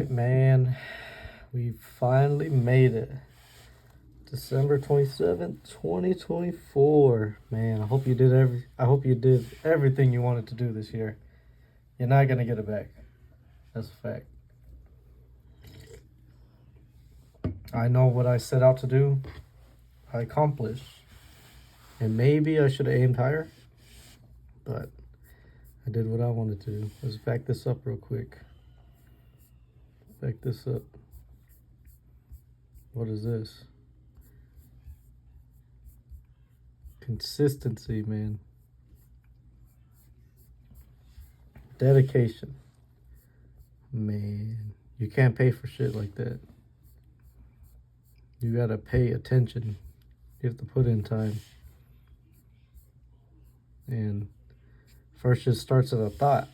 right, man. We finally made it. December 27th, 2024. Man, I hope you did everything you wanted to do this year. You're not gonna get it back. That's a fact. I know what I set out to do. I accomplished. And maybe I should have aimed higher, but I did what I wanted to do. Let's back this up real quick. Back this up. What is this? Consistency, man. Dedication. Man, you can't pay for shit like that. You gotta pay attention. You have to put in time. And first it starts with a thought.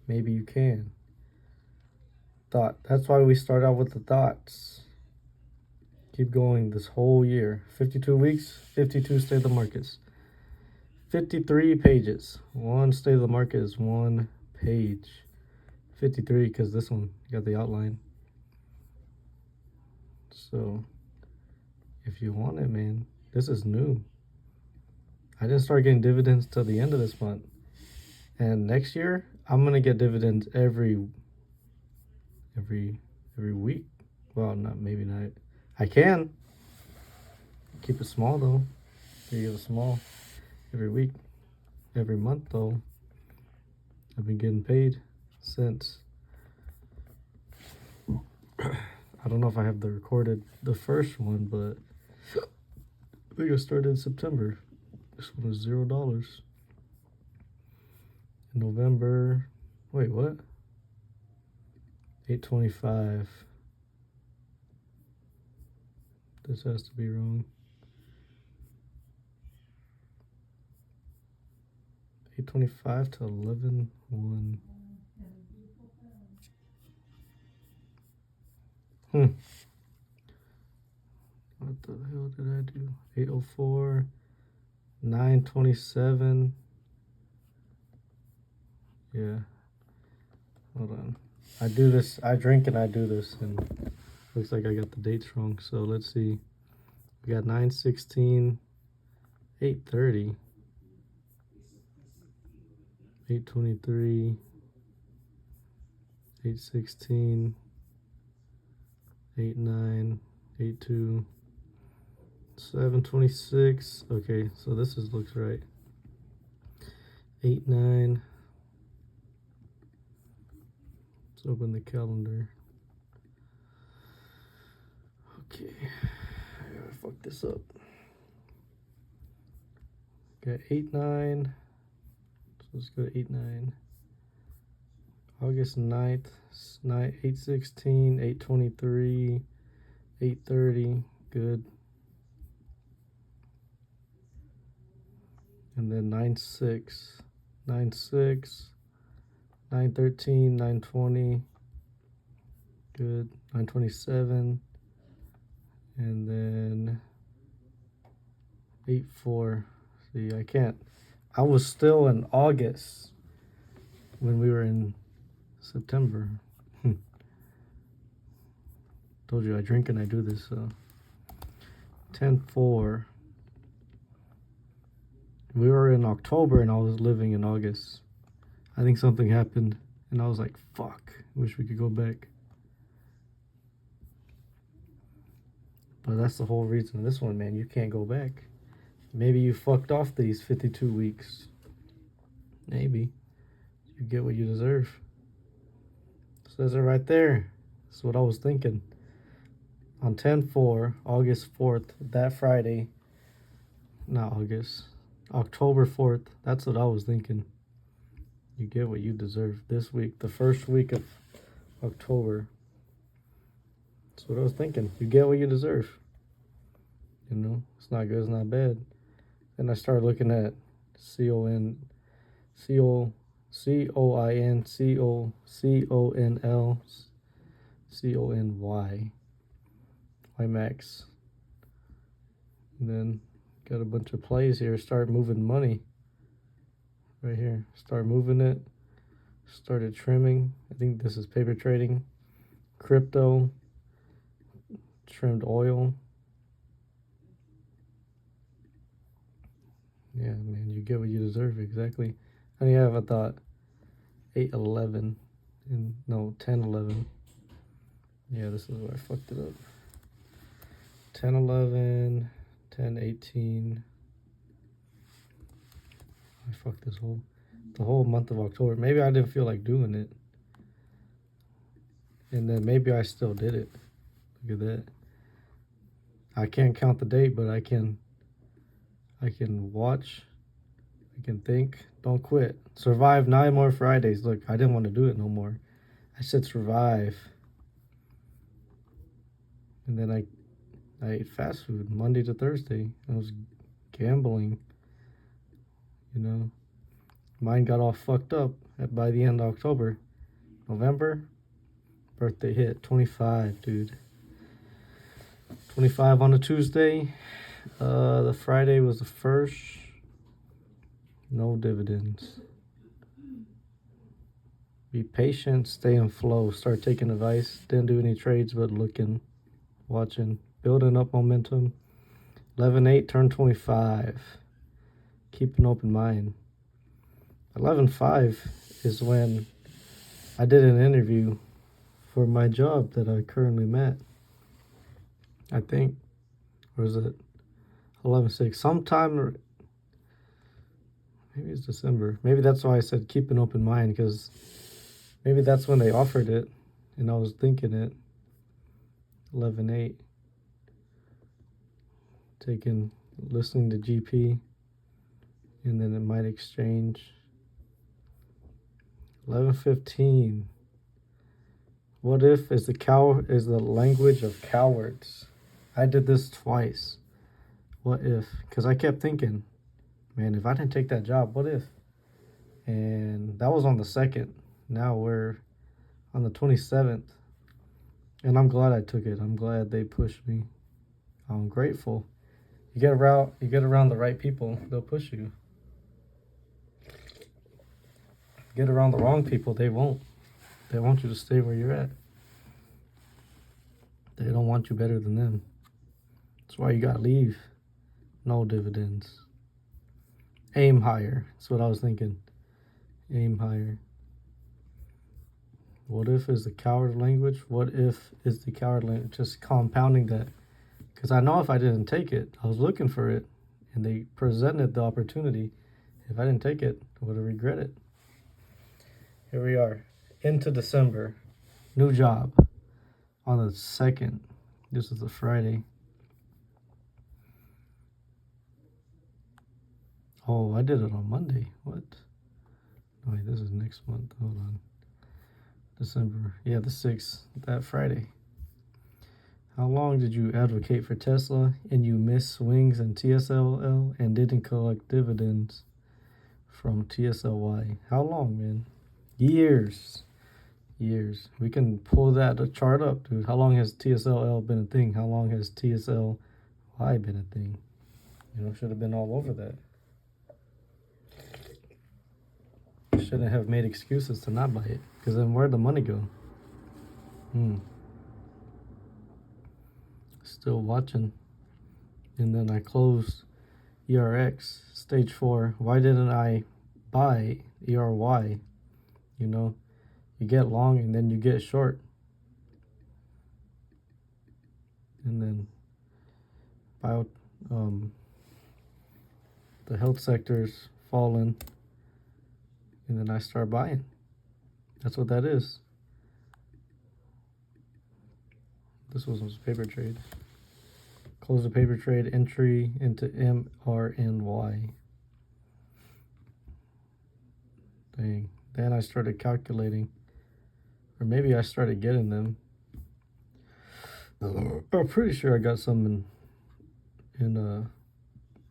Maybe you can. Thought. That's why we start out with the thoughts. Keep going this whole year. 52 weeks, 52 state of the markets. 53 pages. One state of the market is one page. 53 because this one got the outline. So if you want it, man, this is new. I didn't start getting dividends till the end of this month. And next year, I'm gonna get dividends every week. Well, maybe not. I can keep it small though. Keep it small every week, every month though. I've been getting paid since. I don't know if I have the first one, but I think I started in September. This one was $0. In November, wait, what? 825. This has to be wrong. 825 to 11/1. What the hell did I do? 804, 927. Yeah. Hold on. I drink and I do this, and looks like I got the dates wrong. So let's see. We got 916, 830, 823, 816, 89, 82, 726. Okay, so this looks right. 89. Let's open the calendar. Okay, I gotta fuck this up. Got 89. So let's go to 89. August 9th, 816, 823, 830. Good. And then 96, 96, 913, 920. Good. 927. And then 84. See, I can't. I was still in August when we were in September. Told you I drink and I do this. 10/4. We were in October and I was living in August. I think something happened and I was like, fuck, wish we could go back. But that's the whole reason of this one, man. You can't go back. Maybe you fucked off these 52 weeks. Maybe. You get what you deserve. Says it right there. That's what I was thinking. On 10/4, August 4th, that Friday, not August, October 4th, that's what I was thinking. You get what you deserve this week, the first week of October. That's what I was thinking. You get what you deserve. You know, it's not good, it's not bad. Then I started looking at CONL, CONY, YMAX. And then got a bunch of plays here. Start moving money. Right here. Start moving it. Started trimming. I think this is paper trading. Crypto, trimmed oil. Yeah, man, you get what you deserve, exactly. And yeah, I thought 8-11, and no, 10-11. Yeah, this is where I fucked it up. 10-11, 10-18. I fucked the whole month of October. Maybe I didn't feel like doing it. And then maybe I still did it. Look at that. I can't count the date, but I can watch. I can think. Don't quit. Survive 9 more Fridays. Look, I didn't want to do it no more. I said survive. And then I ate fast food Monday to Thursday. I was gambling. You know, mine got all fucked up by the end of October. November, birthday hit 25, dude. 25 on a Tuesday. The Friday was the first. No dividends. Be patient, stay in flow. Start taking advice. Didn't do any trades, but looking, watching, building up momentum. 11-8 turned 25. Keep an open mind. 11-5 is when I did an interview for my job that I currently met. I think, or is it 11-6? Sometime, maybe it's December. Maybe that's why I said keep an open mind, because maybe that's when they offered it, and I was thinking it. 11-8. Listening to GP, and then it might exchange. 11-15. What if is the language of cowards? I did this twice. What if? Because I kept thinking, man, if I didn't take that job, what if? And that was on the 2nd. Now we're on the 27th. And I'm glad I took it. I'm glad they pushed me. I'm grateful. You get around the right people, they'll push you. Get around the wrong people, they won't. They want you to stay where you're at. They don't want you better than them. That's why you gotta leave. No dividends. Aim higher. That's what I was thinking. Aim higher. What if is the coward language? What if is the coward language? Just compounding that. Because I know if I didn't take it, I was looking for it, and they presented the opportunity. If I didn't take it, I would have regretted it. Here we are, into December. New job on the 2nd. This is a Friday. Oh, I did it on Monday. What? Oh, wait, this is next month. Hold on. December. Yeah, the 6th. That Friday. How long did you advocate for Tesla and you missed swings in TSLL and didn't collect dividends from TSLY? How long, man? Years. We can pull that chart up, dude. How long has TSLL been a thing? How long has TSLY been a thing? You know, should have been all over that. Shouldn't have made excuses to not buy it, because then where'd the money go? Still watching. And then I closed ERX stage 4. Why didn't I buy ERY? You know, you get long and then you get short, and then the health sector's fallen, and then I start buying. That's what that is. This was a paper trade. Close the paper trade, entry into MRNY. Dang. Then I started calculating, or maybe I started getting them. I'm pretty sure I got some no,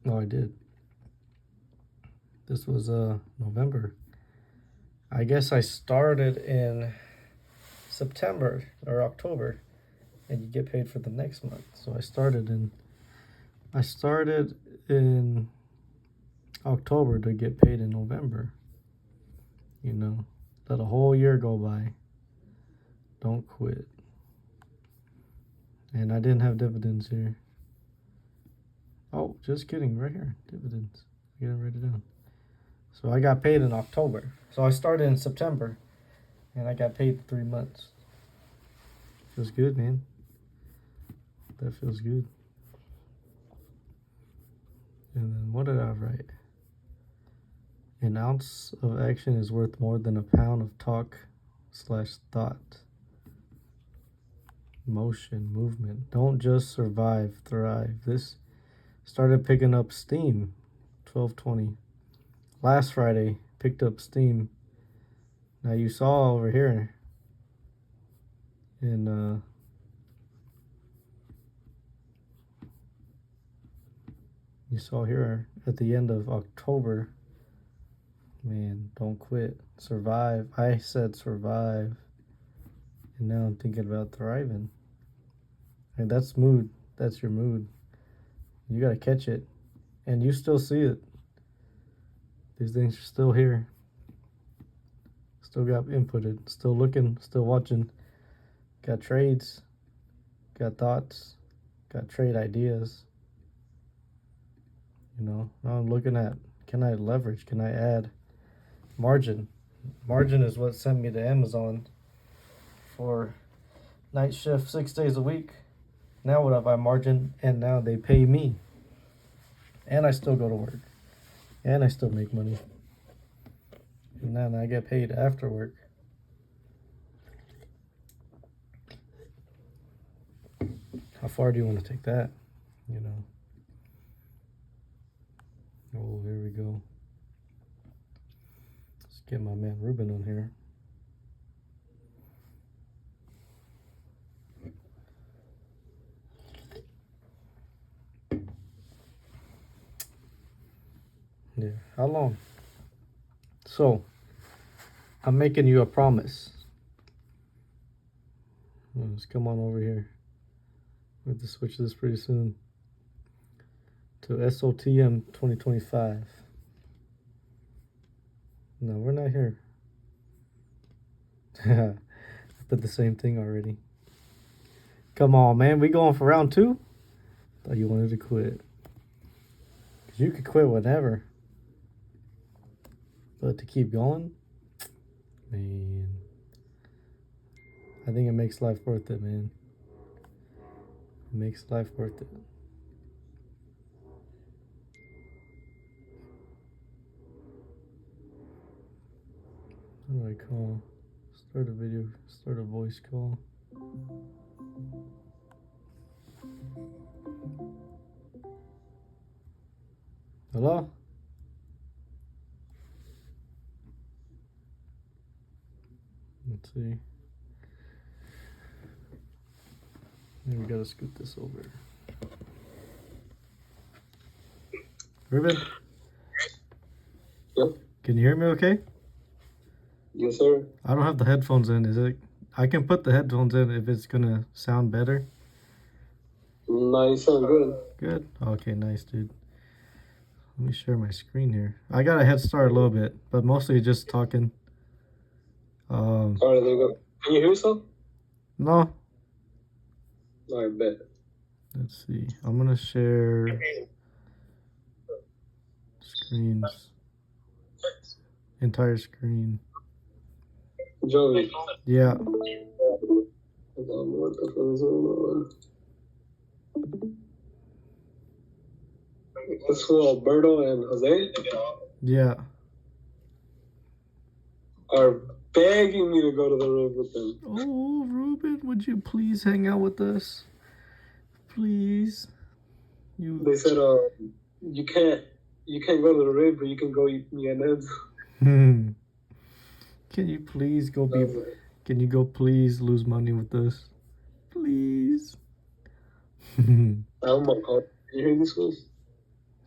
I did. This was November. I guess I started in September or October, and you get paid for the next month. So I started in October to get paid in November. You know, let a whole year go by. Don't quit. And I didn't have dividends here. Oh, just kidding. Right here. Dividends. I gotta write it down. So I got paid in October. So I started in September. And I got paid 3 months. Feels good, man. That feels good. And then what did I write? An ounce of action is worth more than a pound of talk/thought. Motion, movement. Don't just survive, thrive. This started picking up steam. 12:20. Last Friday picked up steam. Now you saw over here in you saw here at the end of October. Man, don't quit. Survive. I said survive. And now I'm thinking about thriving. And that's mood. That's your mood. You gotta catch it. And you still see it. These things are still here. Still got inputted. Still looking. Still watching. Got trades. Got thoughts. Got trade ideas. You know, now I'm looking at, can I leverage? Can I add margin? Margin is what sent me to Amazon for night shift 6 days a week. Now what have I margin? And now they pay me. And I still go to work. And I still make money. And then I get paid after work. How far do you want to take that? You know. Oh, here we go. Let's get my man Ruben on here. Yeah, how long? So, I'm making you a promise. Let's come on over here. We have to switch this pretty soon to SOTM 2025. No, we're not here. I put the same thing already. Come on, man. We going for round 2? Thought you wanted to quit. 'Cause you could quit whenever. But to keep going, man, I think it makes life worth it, man. It makes life worth it. What do I call? Start a video, start a voice call. Hello? Let's see. Maybe we gotta scoot this over. Ruben? Yep. Can you hear me okay? Yes, sir. I don't have the headphones in. Is it? I can put the headphones in if it's gonna sound better. No, you sound good. Good. Okay, nice, dude. Let me share my screen here. I got a head start a little bit, but mostly just talking. All right, there you go. Can you hear yourself? No. I bet. Let's see. I'm gonna share screens. Entire screen. Joey. Yeah. What the fuck is going on? This who Alberto and Jose Yeah. are begging me to go to the room with them. Oh, Ruben, would you please hang out with us? Please. They said, you can't go to the rave, but you can go eat me and Ed's. Can you please go can you go please lose money with us? Please. I'm on call. Can you hear these guys?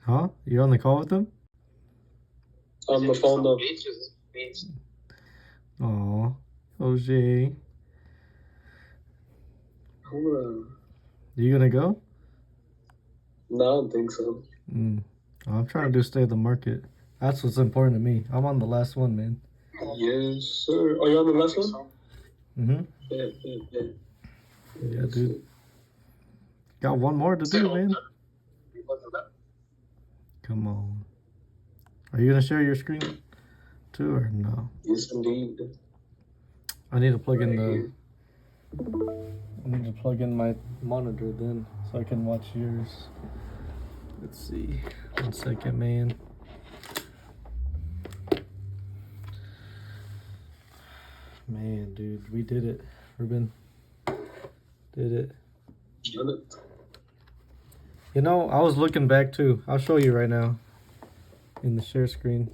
Huh? You're on the call with them? On the phone though. Aw. OJ. You gonna go? No, I don't think so. I'm trying to do stay at the market. That's what's important to me. I'm on the last one, man. Yes, sir. Oh, you're on the last one? Mm-hmm. Yeah. Yeah, dude. Got one more to do, man. Come on. Are you gonna share your screen too, or no? Yes, indeed. I need to plug in Right I need to plug in my monitor then, so I can watch yours. Let's see. 1 second, man. Man, dude, we did it. Ruben did it. Done it. You know, I was looking back too. I'll show you right now in the share screen.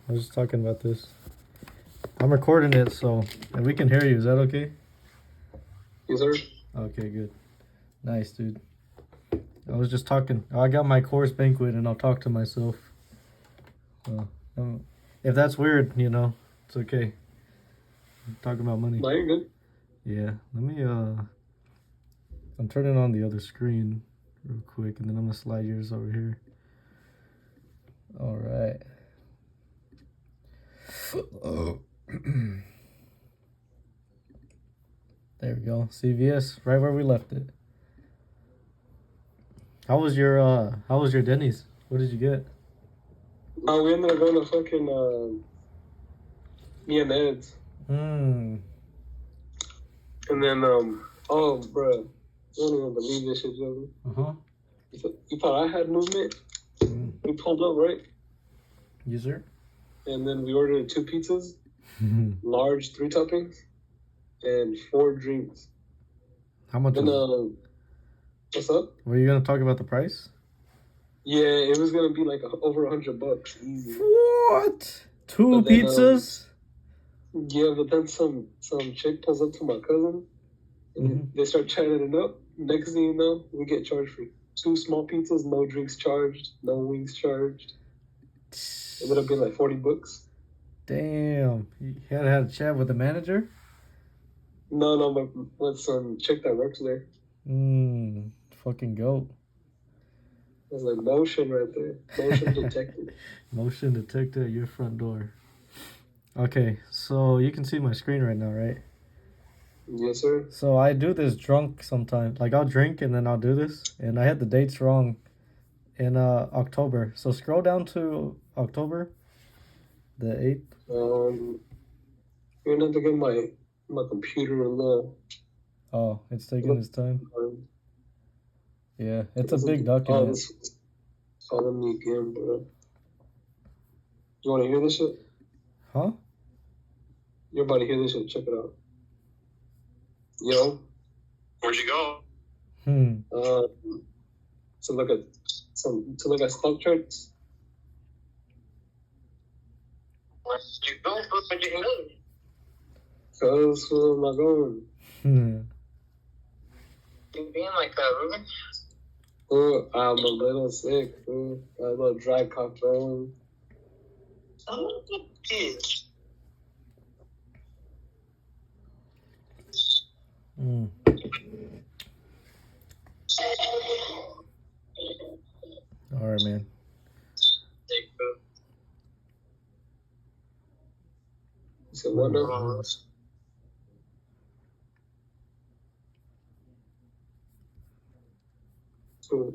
I was just talking about this. I'm recording it, so and we can hear you. Is that okay? Yes, sir. Okay, good. Nice, dude. I was just talking. I got my course banquet, and I'll talk to myself. If that's weird, you know, it's okay. I'm talking about money. No, you're good. Yeah. Let me. I'm turning on the other screen real quick, and then I'm gonna slide yours over here. All right. There we go. CVS, right where we left it. How was your Denny's? What did you get? We ended up going to fucking me and Ed's. Hmm. And then oh bro, I don't even believe this shit, Joey. Uh-huh. You thought I had movement? Mm. We pulled up, right? Yes, sir. And then we ordered 2 pizzas, large 3 toppings, and 4 drinks. How much? Then what's up? Were you gonna talk about the price? Yeah, it was gonna be like over $100 easy. What? 2 But then, pizzas? Yeah, but then some chick pulls up to my cousin, and they start chatting it up. Next thing you know, we get charged for 2 small pizzas, no drinks charged, no wings charged. Ended up being like $40. Damn. You had a chat with the manager? No, but with some chick that works there. Fucking goat. It's like motion right there. Motion detected. Motion detected at your front door. Okay, so you can see my screen right now, right? Yes, sir. So I do this drunk sometimes. Like I'll drink and then I'll do this. And I had the dates wrong in October. So scroll down to October the 8th. You're gonna have to get my computer a little. Oh, it's taking its time. Yeah, it's a big Oh, document. this is calling me again, bro. You wanna hear this shit? Huh? You're about to hear this shit. Check it out. Yo. Where'd you go? To look at stock charts. Where'd you go? Where'd you go? Cause where am I going? You being like that, Ruben? Oh, I'm a little sick. Oh, I have a little dry cough going. Oh, kid. All right, man. So what now? Sure.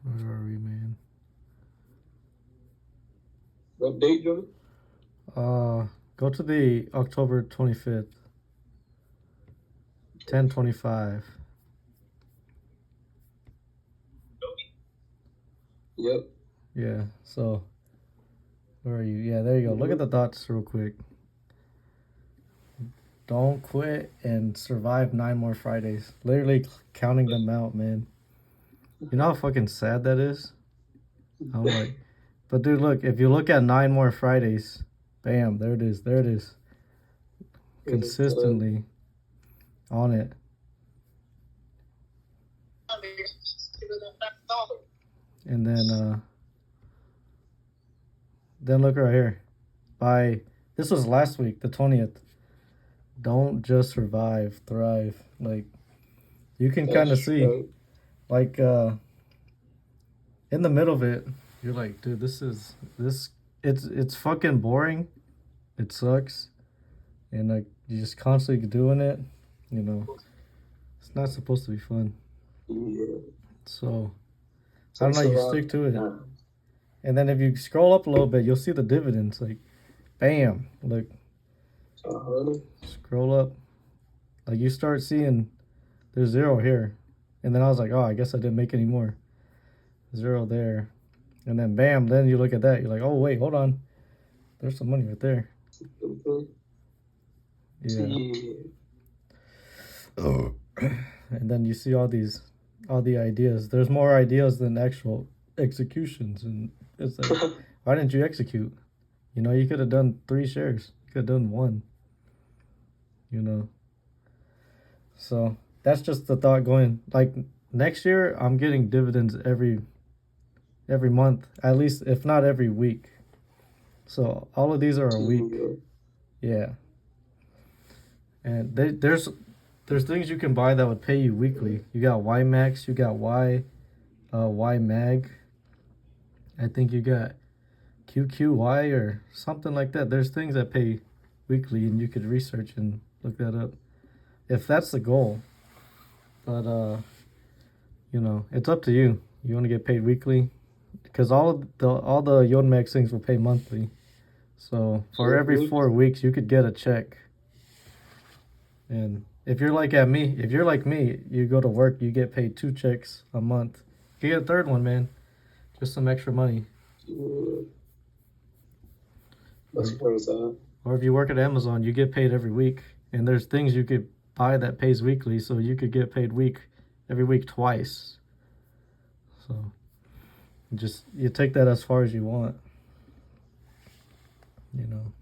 Where are we, man? What date, Joey? Go to the October 25th. 10:25. Yep. Yeah, so where are you? Yeah, there you go. Look at the dots real quick. Don't quit and survive 9 more Fridays. Literally counting them out, man. You know how fucking sad that is? I'm like, but dude, look, if you look at 9 more Fridays, bam, there it is. There it is. Consistently on it. And then look right here. This was last week, the 20th. Don't just survive, thrive. Like you can kind of see, like in the middle of it, you're like, dude, it's fucking boring, it sucks, and like you're just constantly doing it. You know, it's not supposed to be fun. Yeah. So I don't know. You stick to it, Yeah. and then if you scroll up a little bit, you'll see the dividends. Like, bam! Look, 100. scroll up. Like you start seeing there's zero here, and then I was like, oh, I guess I didn't make any more. Zero there, and then bam! Then you look at that, you're like, oh wait, hold on. There's some money right there. Yeah. Yeah. Oh. And then you see all the ideas. There's more ideas than actual executions, and it's like, why didn't you execute? You know, you could have done 3 shares. You could have done 1. You know. So that's just the thought going. Like next year, I'm getting dividends every month, at least if not every week. So all of these are a week. Yeah. And there's things you can buy that would pay you weekly. You got YMAX, you got YMAG. I think you got QQY or something like that. There's things that pay weekly, and you could research and look that up if that's the goal. But you know, it's up to you. You want to get paid weekly, because all the YONMAX things will pay monthly. So for every 4 weeks, you could get a check. And if you're like me, you go to work, you get paid 2 checks a month. You get a third one, man. Just some extra money. That's where it's at. Or if you work at Amazon, you get paid every week. And there's things you could buy that pays weekly, so you could get paid every week twice. So you take that as far as you want. You know.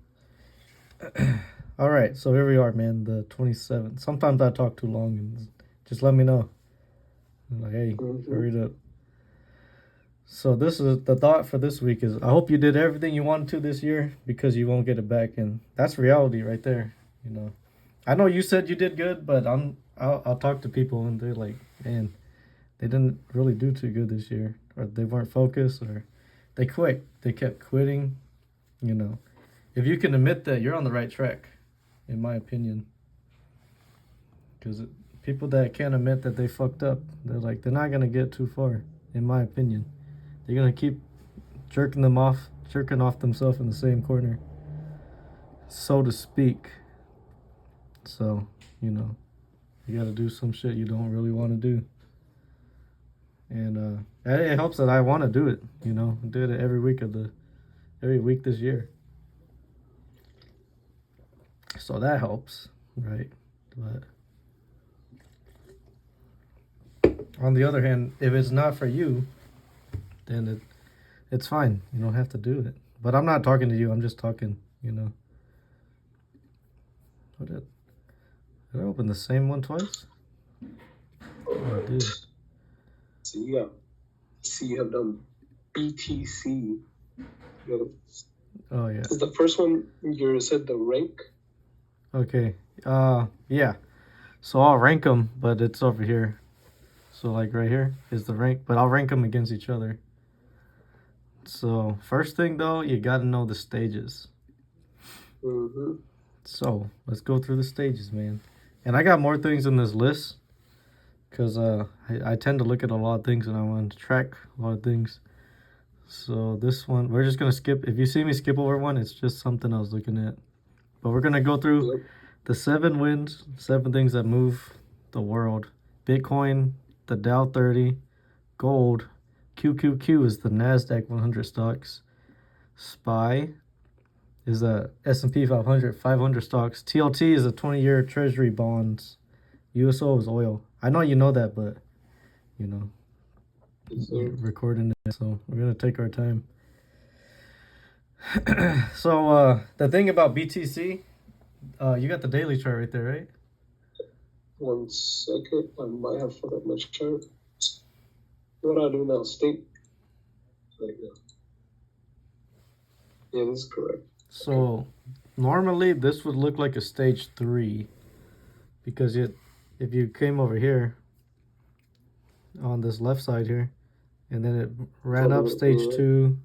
All right, so here we are, man, the 27th. Sometimes I talk too long, and just let me know. I'm like, hey, hurry it up. So this is the thought for this week is I hope you did everything you wanted to this year, because you won't get it back, and that's reality right there. You know, I know you said you did good, but I'll talk to people and they're like, man, they didn't really do too good this year, or they weren't focused, or they quit. They kept quitting. You know, if you can admit that, you're on the right track, in my opinion. Because people that can't admit that they fucked up, they're not gonna get too far, in my opinion. They're gonna keep jerking off themselves in the same corner, so to speak. So, you know, you gotta do some shit you don't really want to do. And it helps that I want to do it. You know, I did it every week this year. So that helps, right? But on the other hand, if it's not for you, then it's fine. You don't have to do it. But I'm not talking to you. I'm just talking, you know. Did I open the same one twice? Oh, I did. So you have done BTC. Oh, yeah. Is the first one you said the rank? Okay. Yeah. So I'll rank them, but it's over here. So like right here is the rank, but I'll rank them against each other. So first thing though, you got to know the stages. Mm-hmm. So let's go through the stages, man. And I got more things in this list, because I tend to look at a lot of things and I want to track a lot of things. So this one, we're just going to skip. If you see me skip over one, it's just something I was looking at. But we're going to go through the 7 wins, 7 things that move the world. Bitcoin, the Dow 30, gold, QQQ is the NASDAQ 100 stocks, SPY is the S&P 500 stocks, TLT is the 20-year treasury bonds, USO is oil. I know you know that, but, you know, we're recording it, so we're going to take our time. So, the thing about BTC, you got the daily chart right there, right? 1 second. I might have forgot my chart. What do I do now? State? Like that. Yeah, this is correct. So, normally this would look like a stage 3, because if you came over here on this left side here, and then it ran up stage 2,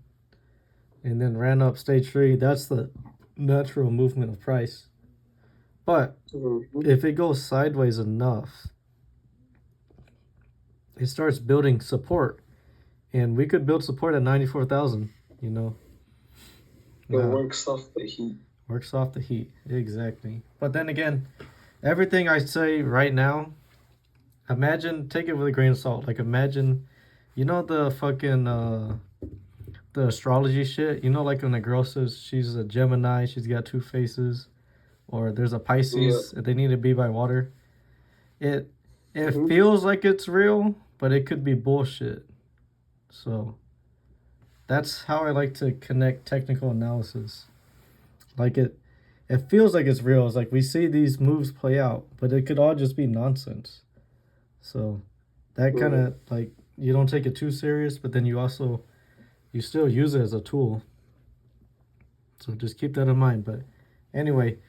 and then ran up stage 3, that's the natural movement of price. But Mhm. if it goes sideways enough, it starts building support, and we could build support at 94,000. You know, It Wow. works off the heat. Works off the heat, exactly. But then again, everything I say right now, imagine, take it with a grain of salt. Like imagine, you know the fucking the astrology shit. You know, like when a girl says she's a Gemini, she's got two faces, or there's a Pisces, they need to be by water. It Mhm. feels like it's real, but it could be bullshit. So that's how I like to connect technical analysis. Like it feels like it's real. It's like we see these moves play out, but it could all just be nonsense. So that kind of like you don't take it too serious, but then you still use it as a tool. So just keep that in mind. But anyway,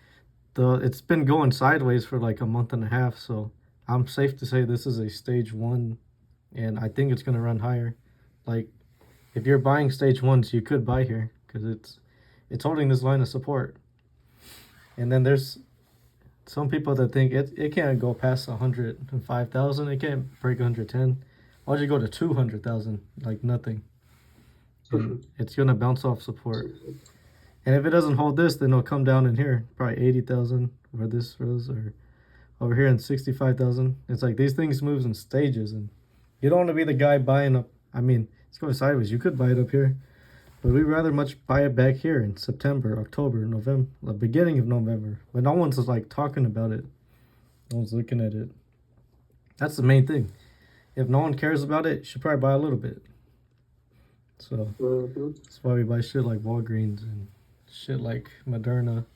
it's been going sideways for like a month and a half, so I'm safe to say this is a stage one, and I think it's gonna run higher. Like if you're buying stage ones, you could buy here because it's holding this line of support. And then there's some people that think it can't go past 105,000. It can't break 110. Why'd you go to 200,000? Like nothing. And it's gonna bounce off support. And if it doesn't hold this, then it'll come down in here, probably 80,000 where this was, or over here in 65,000. It's like these things moves in stages, and you don't want to be the guy buying up. I mean, it's going sideways. You could buy it up here, but we'd rather much buy it back here in September, October, November, the beginning of November, when no one's like talking about it, no one's looking at it. That's the main thing. If no one cares about it, you should probably buy a little bit. So that's why we buy shit like Walgreens and shit like Moderna.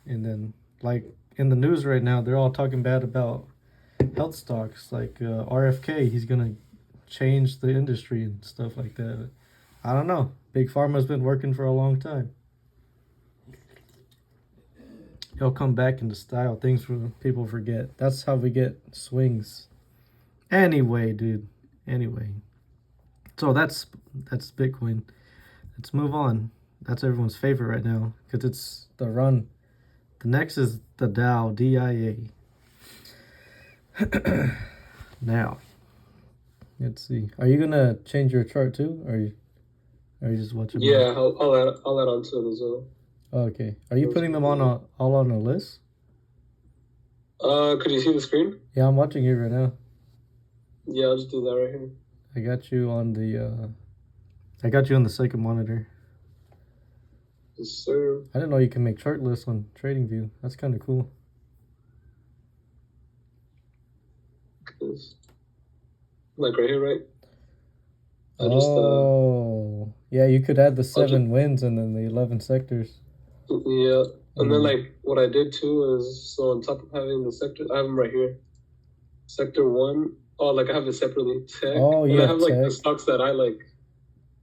And then like in the news right now, they're all talking bad about health stocks like RFK. He's gonna change the industry and stuff like that. I don't know. Big Pharma's been working for a long time. He'll come back into style. Things people forget. That's how we get swings. Anyway, dude. Anyway. So that's Bitcoin. Let's move on. That's everyone's favorite right now because it's the run. The next is the Dow, DIA. Now, let's see. Are you gonna change your chart too, or are you just watching? Yeah, I'll add on to it as well. Oh, okay. Are you putting them on all on a list? Could you see the screen? Yeah, I'm watching it right now. Yeah, I'll just do that right here. I got you on the second monitor. Yes, sir. I didn't know you can make chart lists on TradingView. That's kind of cool. Like right here, right? Yeah, you could add the 7 wins and then the 11 sectors. Yeah, and then like what I did too is, so on top of having the sector, I have them right here. Sector 1. Oh, like I have it separately. Tech. Oh, yeah, and I have like tech. the stocks that I like.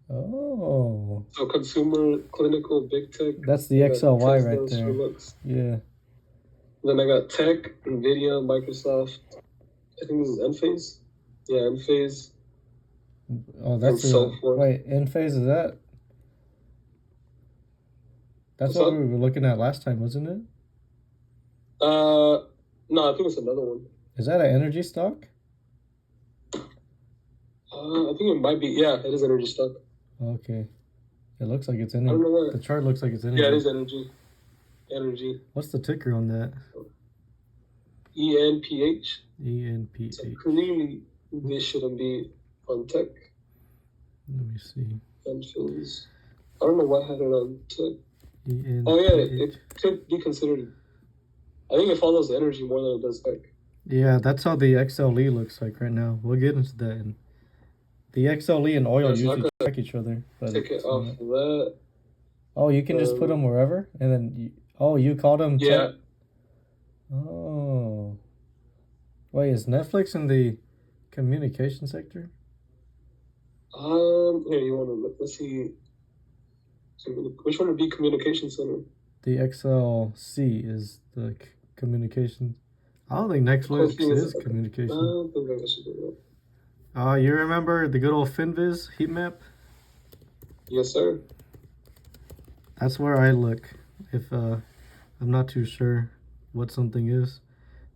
Oh. So consumer, clinical, big tech. That's the XLY right there. Yeah. Then I got tech, Nvidia, Microsoft. I think this is Enphase. Yeah, Enphase. Oh, that's wait, Enphase is that? That's what we were looking at last time, wasn't it? No, I think it's another one. Is that an energy stock? I think it might be. Yeah, it is energy stock. Okay. It looks like it's energy. I don't know why. The chart looks like it's energy. Yeah, it is energy. Energy. What's the ticker on that? ENPH. ENPH. So clearly, this shouldn't be on tech. Let me see. Enphase. I don't know why I had it on tech. ENPH. Oh yeah, it could be considered. I think it follows energy more than it does tech. Yeah, that's how the XLE looks like right now. We'll get into that. And the XLE and oil usually track each other. But take it off of that. Oh, you can just put them wherever, and then you called them. Yeah. Oh. Wait, is Netflix in the communication sector? Here you want to look? Let's see. Which one would be communication center? The XLC is the communications. I don't think Netflix is communication. I don't think I should do that. You remember the good old Finviz heat map? Yes, sir. That's where I look. if I'm not too sure what something is.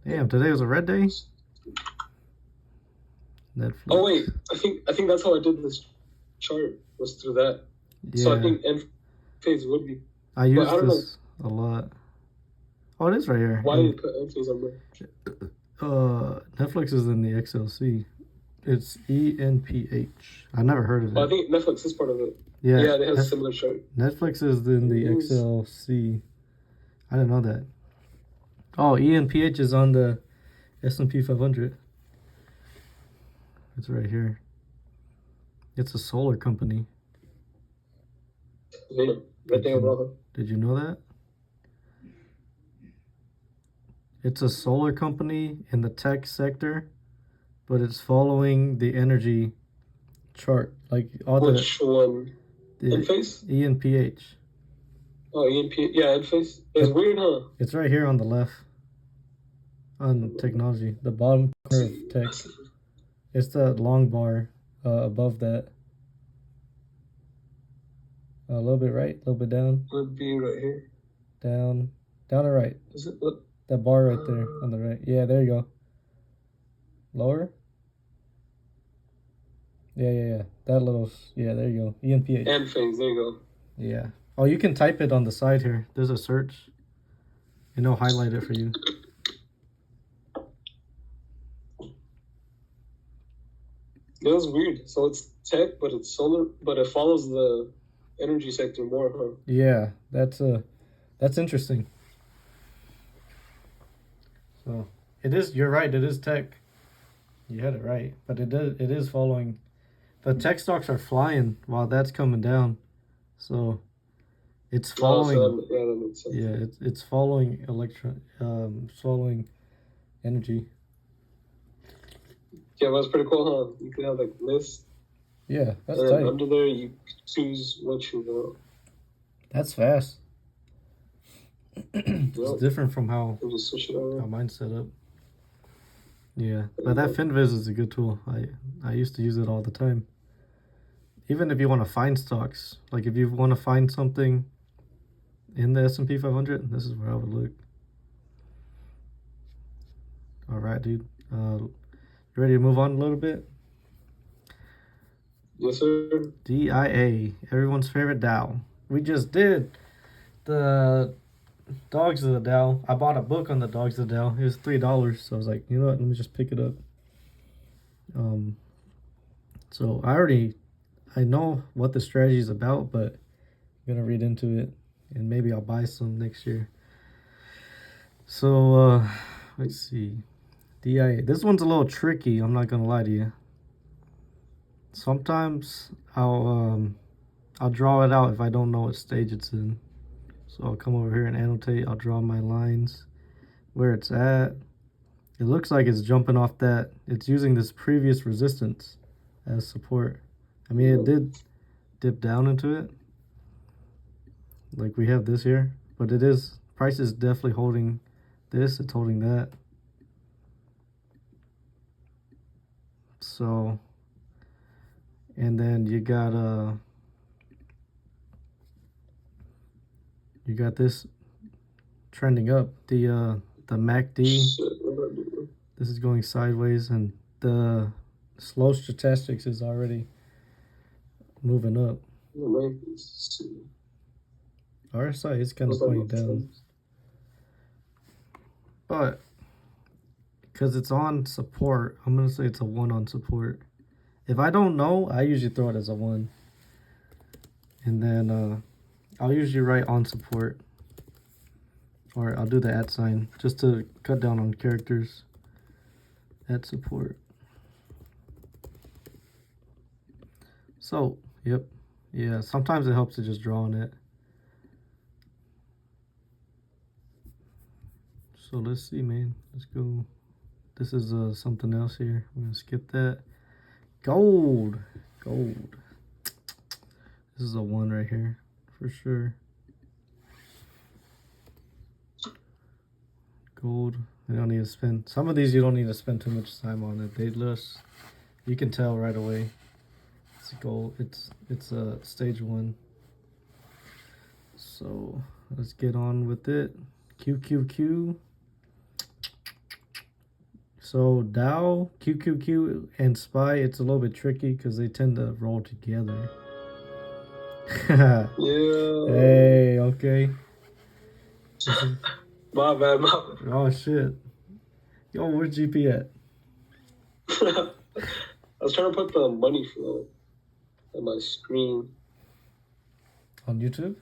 Damn, today was a red day. Netflix. Oh wait, I think that's how I did this chart, was through that. Yeah, So I think end phase would be. I use I don't know. this a lot. Oh, it is right here. Why did you put end phase on there? Netflix is in the XLC. It's ENPH. I never heard of it. I think Netflix is part of it. Yeah, Yeah, they have a similar chart. Netflix is in the It is. XLC. I didn't know that. Oh, ENPH is on the S&P 500. It's right here. It's a solar company. Yeah, right there, brother. Did you know that? It's a solar company in the tech sector, but it's following the energy chart, like all Which one? the End phase? ENPH. Oh, ENP. Yeah, end phase. It's weird, huh? It's right here on the left. On technology, the bottom corner of tech. It's the long bar above that. A little bit right, a little bit down, Would be right here. down and right. Is it? What? That bar right there on the right. Yeah, there you go. Lower. Yeah. That little. Yeah, there you go. ENPH. End phase. There you go. Yeah. Oh, you can type it on the side here. There's a search. And it'll highlight it for you. It was weird. So it's tech, but it's solar, but it follows the energy sector more, huh? Yeah, that's interesting. So it is. You're right. It is tech. You had it right, but it is following. The tech stocks are flying while that's coming down, so it's following. Yeah, that makes sense. Yeah, it's following following energy. Yeah, that's pretty cool, huh? You can have like lists, Yeah, that's and then tight. under there you choose what you want. That's fast. Yep. It's different from how And just switch it over. mine's set up. Yeah, but that FinViz is a good tool. I used to use it all the time. Even if you want to find stocks, like if you want to find something in the S&P 500, this is where I would look. All right, dude. You ready to move on a little bit? Yes, sir. DIA, everyone's favorite Dow. We just did the Dogs of the Dow. I bought a book on the Dogs of the Dow. It was $3, so I was like, you know what? Let me just pick it up. So I know what the strategy is about, but I'm gonna read into it, and maybe I'll buy some next year. So let's see, DIA. This one's a little tricky. I'm not gonna lie to you. Sometimes I'll draw it out if I don't know what stage it's in. So I'll come over here and annotate. I'll draw my lines where it's at. It looks like it's jumping off that. It's using this previous resistance as support. I mean, it did dip down into it. Like we have this here. But it is, price is definitely holding this. It's holding that. So, and then you got this trending up. The MACD, this is going sideways, and the slow stochastics is already moving up. RSI is kind of pointing down, but because it's on support, I'm gonna say it's a 1 on support. If I don't know, I usually throw it as a 1, and then I'll usually write on support, or I'll do the @ sign just to cut down on characters. At support. So, yep. Yeah, sometimes it helps to just draw on it. So let's see, man. Let's go. This is something else here. I'm gonna skip that. Gold. This is a 1 right here for sure. Gold. You don't need to spend, some of these you don't need to spend too much time on it. They just, you can tell right away. It's gold. It's a stage 1. So let's get on with it. QQQ. So Dow, QQQ, and SPY, it's a little bit tricky because they tend to roll together. Yeah. Hey, okay. My bad. Oh shit. Yo, where's GP at? I was trying to put the money flow on my screen. On YouTube?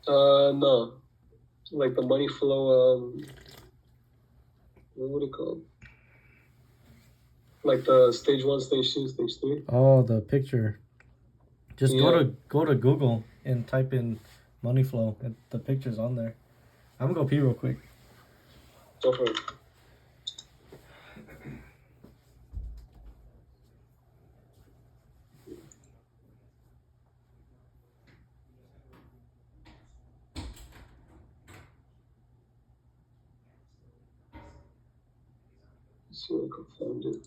No. Like the money flow, what do you call it? Like the stage 1, stage 2, stage 3. Oh, the picture. Just Yeah. go to Google and type in money flow. The picture's on there. I'm gonna go pee real quick. Go for it. Let's see if I can find it.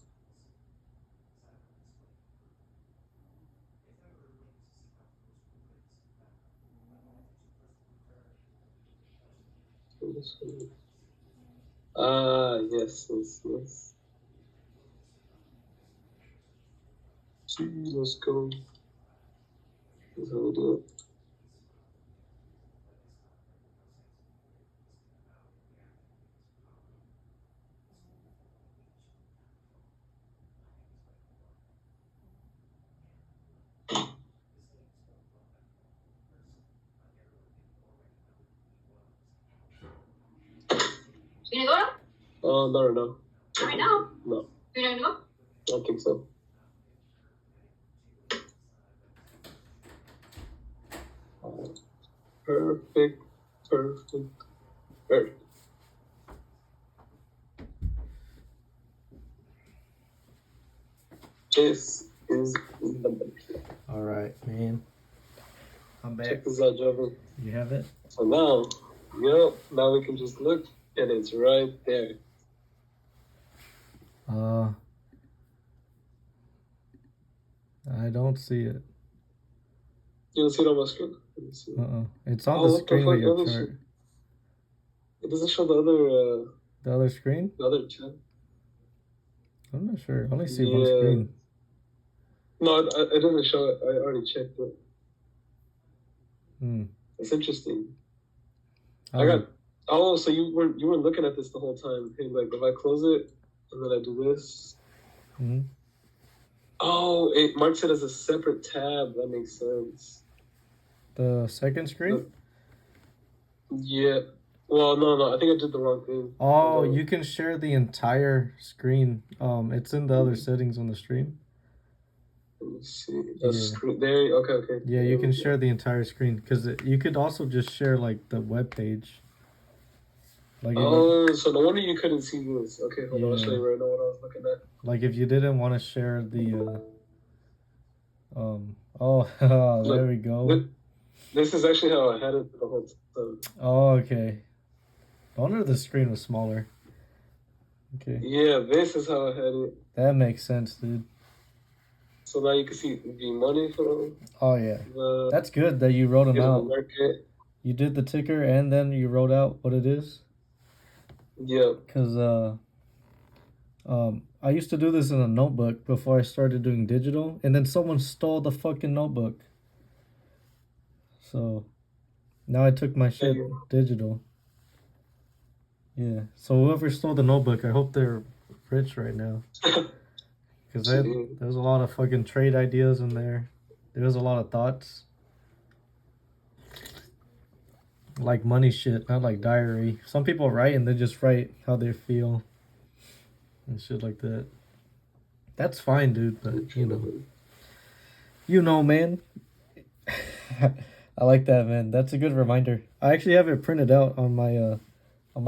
Yes. Let's go. That's how we do it. ¿Inodoro? No, right now. Right now? No, You don't know? I don't think so. Perfect. This is the money. All right, man. I'm back. Check this out, Jovan. You have it? So now we can just look, and it's right there. I don't see it. You don't see it on my screen? Let me see. It's on Oh, the what the screen with fuck? your What is chart. It doesn't show the The other screen? other chat. I'm not sure. I only see one Yeah. screen. No, it doesn't show it. I already checked it. Hmm. It's interesting. Oh, So you were looking at this the whole time. Hey, like if I close it and then I do this. mhm. Oh, it marks it as a separate tab. That makes sense. The second screen? Yeah. Well, no. I think I did the wrong thing. Oh, you can share the entire screen. It's in the other settings on the stream. Let me see. Yeah. Screen there. Okay. Yeah, you can share the entire screen because you could also just share like the web page. Like So no wonder you couldn't see this. Okay, hold on. I'll show you right now what I was looking at. like if you didn't want to share the there we go. This is actually how I had it the whole time. Oh, okay. No wonder the screen was smaller. Okay. Yeah, this is how I had it. That makes sense, dude. So now you can see the money for Oh yeah. the That's good that you wrote them out. market. You did the ticker and then you wrote out what it is. Yeah. Cause I used to do this in a notebook before I started doing digital, and then someone stole the fucking notebook. So now I took my shit digital. Yeah. So whoever stole the notebook, I hope they're rich right now. Because there's a lot of fucking trade ideas in there. There's a lot of thoughts. Like money shit, not like diary. Some people write and they just write how they feel. And shit like that. That's fine, dude, but you know, man. I like that, man. That's a good reminder. I actually have it printed out on my what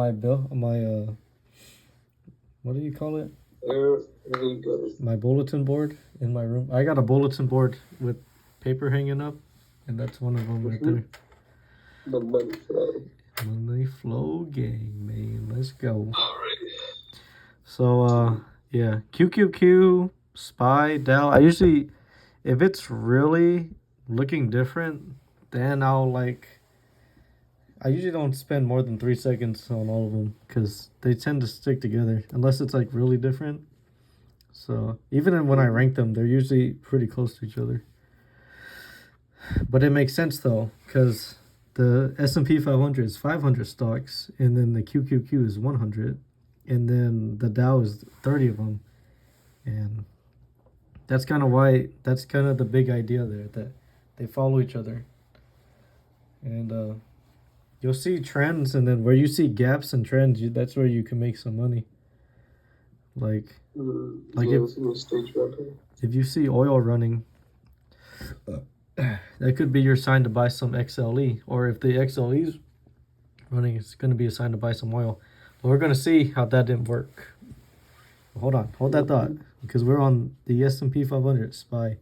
do you call it? There we go. My bulletin board in my room. I got a bulletin board with paper hanging up, and that's one of them right there. The money flow. Money flow gang, man. Let's go. Alright. So, yeah. QQQ, SPY, Dell. I usually, if it's really looking different, then I'll like I usually don't spend more than 3 seconds on all of them because they tend to stick together unless it's like really different. So even when I rank them, they're usually pretty close to each other. But it makes sense though, because the S&P 500 is 500 stocks, and then the QQQ is 100, and then the Dow is 30 of them, and that's kind of the big idea there, that they follow each other, and you'll see trends, and then where you see gaps and trends, that's where you can make some money. Like if you see oil running, that could be your sign to buy some XLE. Or if the XLE is running, it's going to be a sign to buy some oil. But we're going to see how that didn't work. Hold that thought, because we're on the S&P 500 SPY.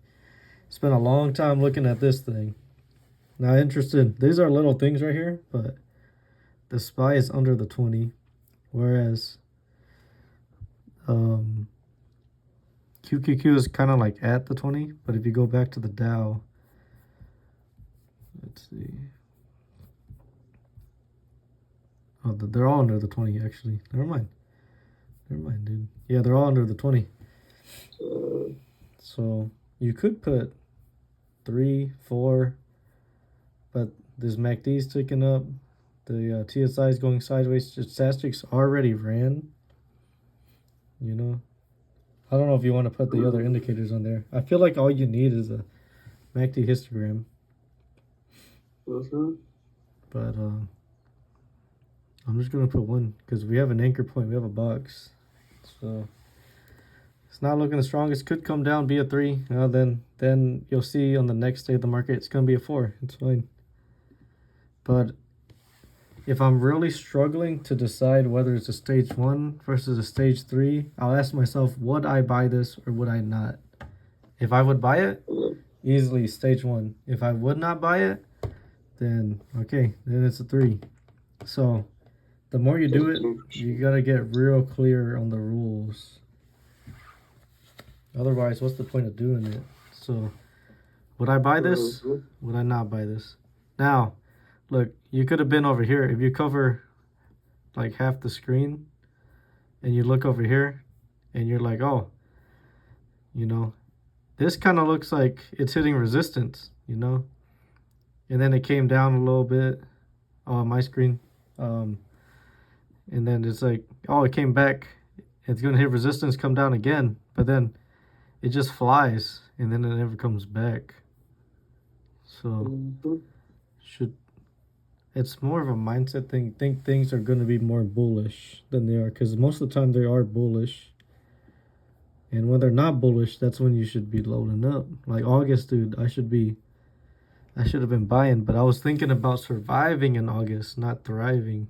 Spent a long time looking at this thing. Not interested. These are little things right here, but the SPY is under the 20, whereas QQQ is kind of like at the 20. But if you go back to the Dow, let's see. Oh, they're all under the 20, actually. Never mind, dude. Yeah, they're all under the 20. So you could put 3, 4, but this MACD is ticking up. The TSI is going sideways. Statistics already ran. You know, I don't know if you want to put the other indicators on there. I feel like all you need is a MACD histogram. But I'm just gonna put one because we have an anchor point. We have a box, so it's not looking the strongest. Could come down, be a 3. Then you'll see on the next day of the market, it's gonna be a 4. It's fine. But if I'm really struggling to decide whether it's a stage 1 versus a stage 3, I'll ask myself, would I buy this or would I not? If I would buy it, easily stage 1. If I would not buy it, then okay, then it's a 3. So the more you do it, you gotta get real clear on the rules. Otherwise, what's the point of doing it? So would I buy this? Would I not buy this? Now, look, you could have been over here. If you cover like half the screen and you look over here and you're like, oh, you know, this kind of looks like it's hitting resistance, you know? And then it came down a little bit on my screen. And then it's like, oh, it came back. It's going to hit resistance, come down again. But then it just flies and then it never comes back. So it's more of a mindset thing. Think things are going to be more bullish than they are, because most of the time they are bullish. And when they're not bullish, that's when you should be loading up. Like August, dude, I should have been buying, but I was thinking about surviving in August, not thriving.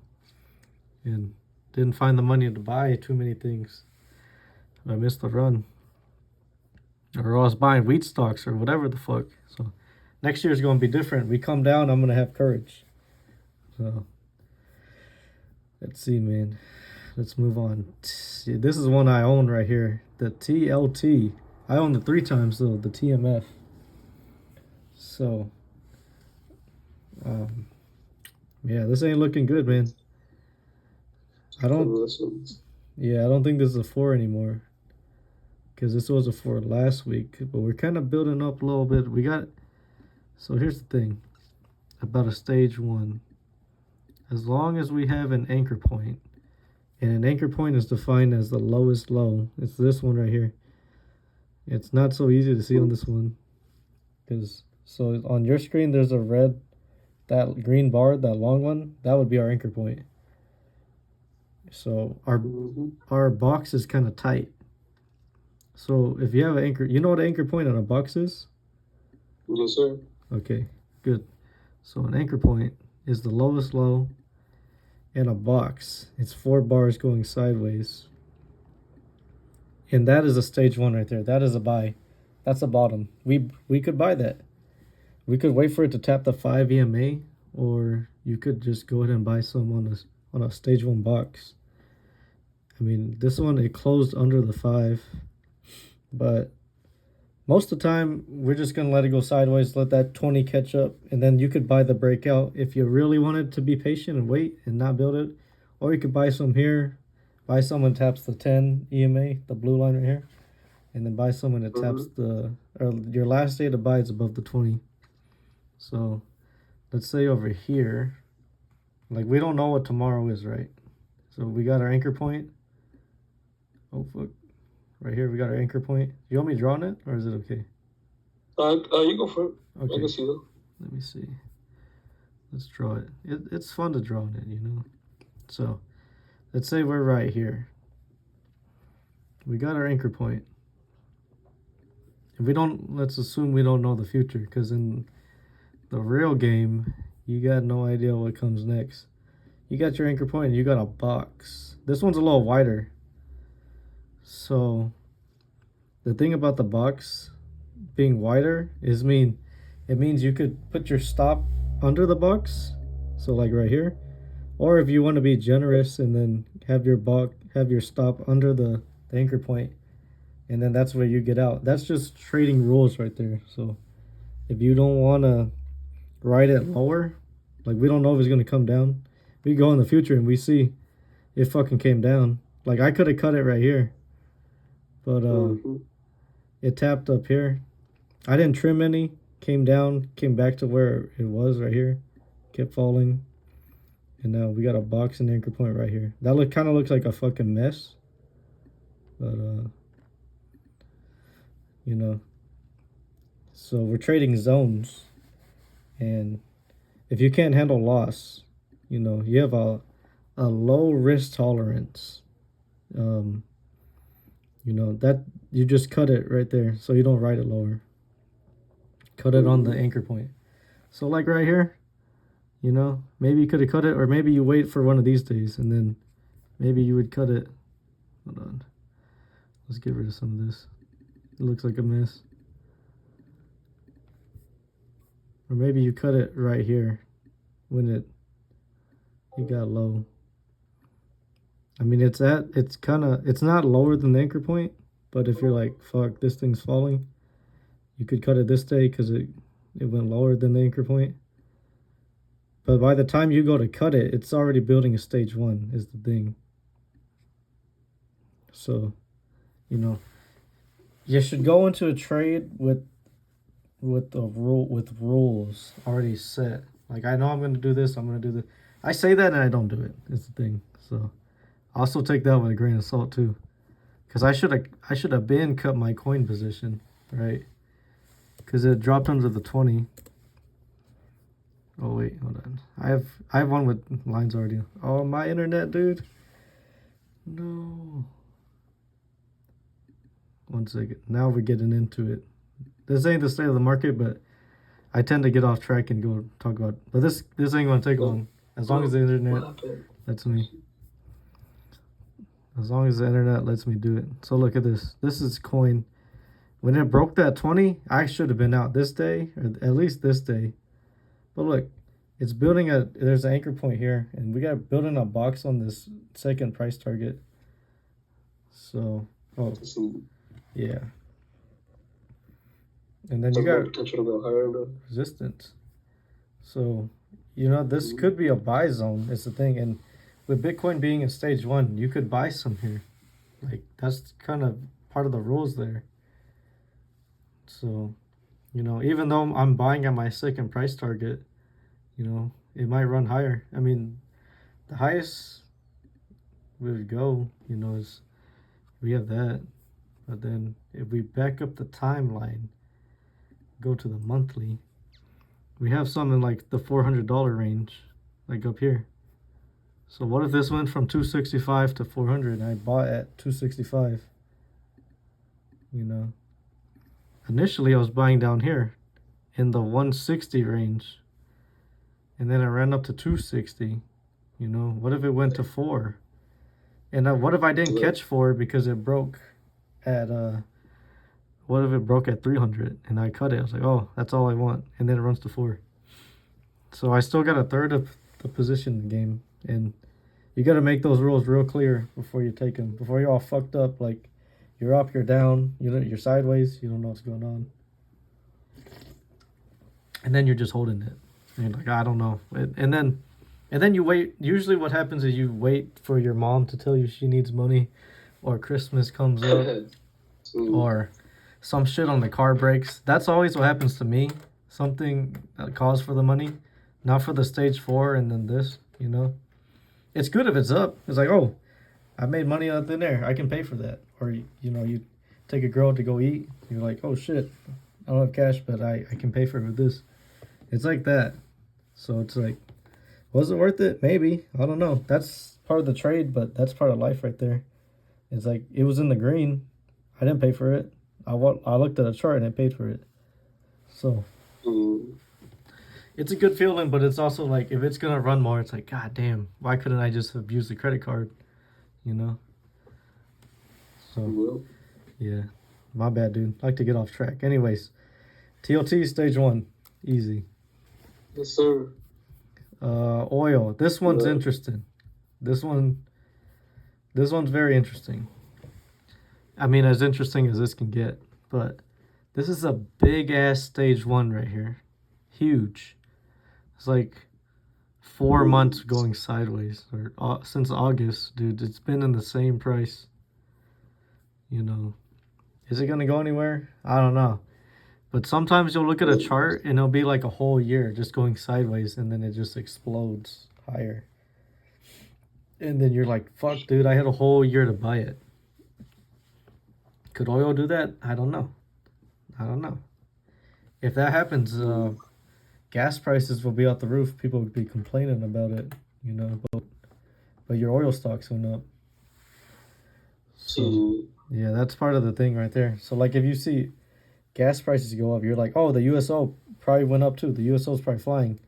And didn't find the money to buy too many things. I missed the run. Or I was buying wheat stocks or whatever the fuck. So next year is going to be different. We come down, I'm going to have courage. So let's see, man. Let's move on. See, this is one I own right here. The TLT. I owned it 3 times though, the TMF. So yeah, this ain't looking good, man. I don't think this is a 4 anymore, because this was a 4 last week, but we're kind of building up a little bit. So here's the thing about a stage 1. As long as we have an anchor point, and an anchor point is defined as the lowest low, it's this one right here. It's not so easy to see on this one, because so on your screen there's a red, that green bar, that long one, that would be our anchor point. So our box is kind of tight. So if you have an anchor, you know what an anchor point on a box is? Yes, sir. Okay, good. So an anchor point is the lowest low in a box. It's 4 bars going sideways. And that is a stage 1 right there. That is a buy. That's a bottom. We could buy that. We could wait for it to tap the 5 EMA, or you could just go ahead and buy some on a stage 1 box. I mean, this one, it closed under the 5, but Most of the time, we're just going to let it go sideways, let that 20 catch up, and then you could buy the breakout if you really wanted to be patient and wait and not build it. Or you could buy some here, buy some when it taps the 10 EMA, the blue line right here, and then buy some when it taps the, or your last day to buy is above the 20. So let's say over here, like we don't know what tomorrow is, right? So we got our anchor point. Oh, fuck. Right here, we got our anchor point. You want me drawing it, or is it okay? You go for it. Okay. I can see though. Let me see. Let's draw it. It's fun to draw it, you know? So, let's say we're right here. We got our anchor point. If we don't, let's assume we don't know the future, because in the real game, you got no idea what comes next. You got your anchor point, and you got a box. This one's a little wider. So, the thing about the box being wider is it means you could put your stop under the box, so like right here, or if you want to be generous and then have your stop under the anchor point, and then that's where you get out. That's just trading rules right there. So, if you don't want to ride it lower, like we don't know if it's gonna come down, we go in the future and we see it fucking came down. Like I could have cut it right here. But it tapped up here. I didn't trim any. Came down, came back to where it was right here. Kept falling. And now we got a box and anchor point right here. That kind of looks like a fucking mess. But, you know. So we're trading zones. And if you can't handle loss, you know, you have a low risk tolerance. You know, that you just cut it right there so you don't ride it lower. Cut it on the anchor point. So like right here, you know, maybe you could have cut it, or maybe you wait for one of these days and then maybe you would cut it. Hold on. Let's get rid of some of this. It looks like a mess. Or maybe you cut it right here when it got low. I mean, it's not lower than the anchor point, but if you're like, fuck, this thing's falling, you could cut it this day because it went lower than the anchor point. But by the time you go to cut it, it's already building a stage 1 is the thing. So, you know, you should go into a trade with rules already set. Like, I know I'm going to do this, I'm going to do this. I say that and I don't do it. It's the thing. So, also take that with a grain of salt too, because I should have been cut my coin position, right? Because it dropped under the 20. Oh wait, hold on. I have one with lines already. Oh, my internet, dude. No. One second. Now we're getting into it. This ain't the state of the market, but I tend to get off track and go talk about. But this ain't gonna take long. As long as the internet lets me. As long as the internet lets me do it. So look at this. This is coin. When it broke that 20, I should have been out this day, or at least this day. But look, it's building there's an anchor point here, and we got building a box on this second price target. So, yeah. And then you got potential to go higher, bro. Resistance. So, you know, this could be a buy zone. It's the thing, and with Bitcoin being in stage 1, you could buy some here. Like, that's kind of part of the rules there. So, you know, even though I'm buying at my second price target, you know, it might run higher. I mean, the highest we would go, you know, is we have that. But then if we back up the timeline, go to the monthly, we have something like the $400 range, like up here. So what if this went from 265 to 400 and I bought at 265? You know, initially I was buying down here in the 160 range, and then it ran up to 260. You know, what if it went to 4? And what if I didn't catch 4 because it broke at what if it broke at 300 and I cut it? I was like, oh, that's all I want, and then it runs to 4. So I still got a third of the position in the game, and you got to make those rules real clear before you take them, before you're all fucked up. Like, You're up, you're down, you're sideways, you don't know what's going on. And then you're just holding it. And you're like, I don't know. And then you wait. Usually what happens is you wait for your mom to tell you she needs money, or Christmas comes up, or some shit on the car breaks. That's always what happens to me. Something that calls for the money, not for the stage 4 and then this, It's good if it's up. It's like, oh, I made money out in there. I can pay for that. Or, you take a girl to go eat. You're like, oh, shit. I don't have cash, but I can pay for it with this. It's like that. So it's like, was it worth it? Maybe. I don't know. That's part of the trade, but that's part of life right there. It's like, it was in the green. I didn't pay for it. I looked at a chart and I paid for it. So it's a good feeling, but it's also like, if it's going to run more, it's like, God damn, why couldn't I just have used the credit card? So, yeah. My bad, dude. Like to get off track. Anyways, TLT stage 1. Easy. Yes, sir. Oil. This one's interesting. This one's very interesting. I mean, as interesting as this can get. But this is a big ass stage 1 right here. Huge. It's like 4 months going sideways, or since August, dude. It's been in the same price. Is it gonna go anywhere? I don't know. But sometimes you'll look at a chart and it'll be like a whole year just going sideways, and then it just explodes higher. And then you're like, fuck, dude, I had a whole year to buy it. Could oil do that? I don't know. If that happens, gas prices will be out the roof. People will be complaining about it, but your oil stocks went up. So, yeah, that's part of the thing right there. So, like, if you see gas prices go up, you're like, oh, the USO probably went up too. The USO is probably flying.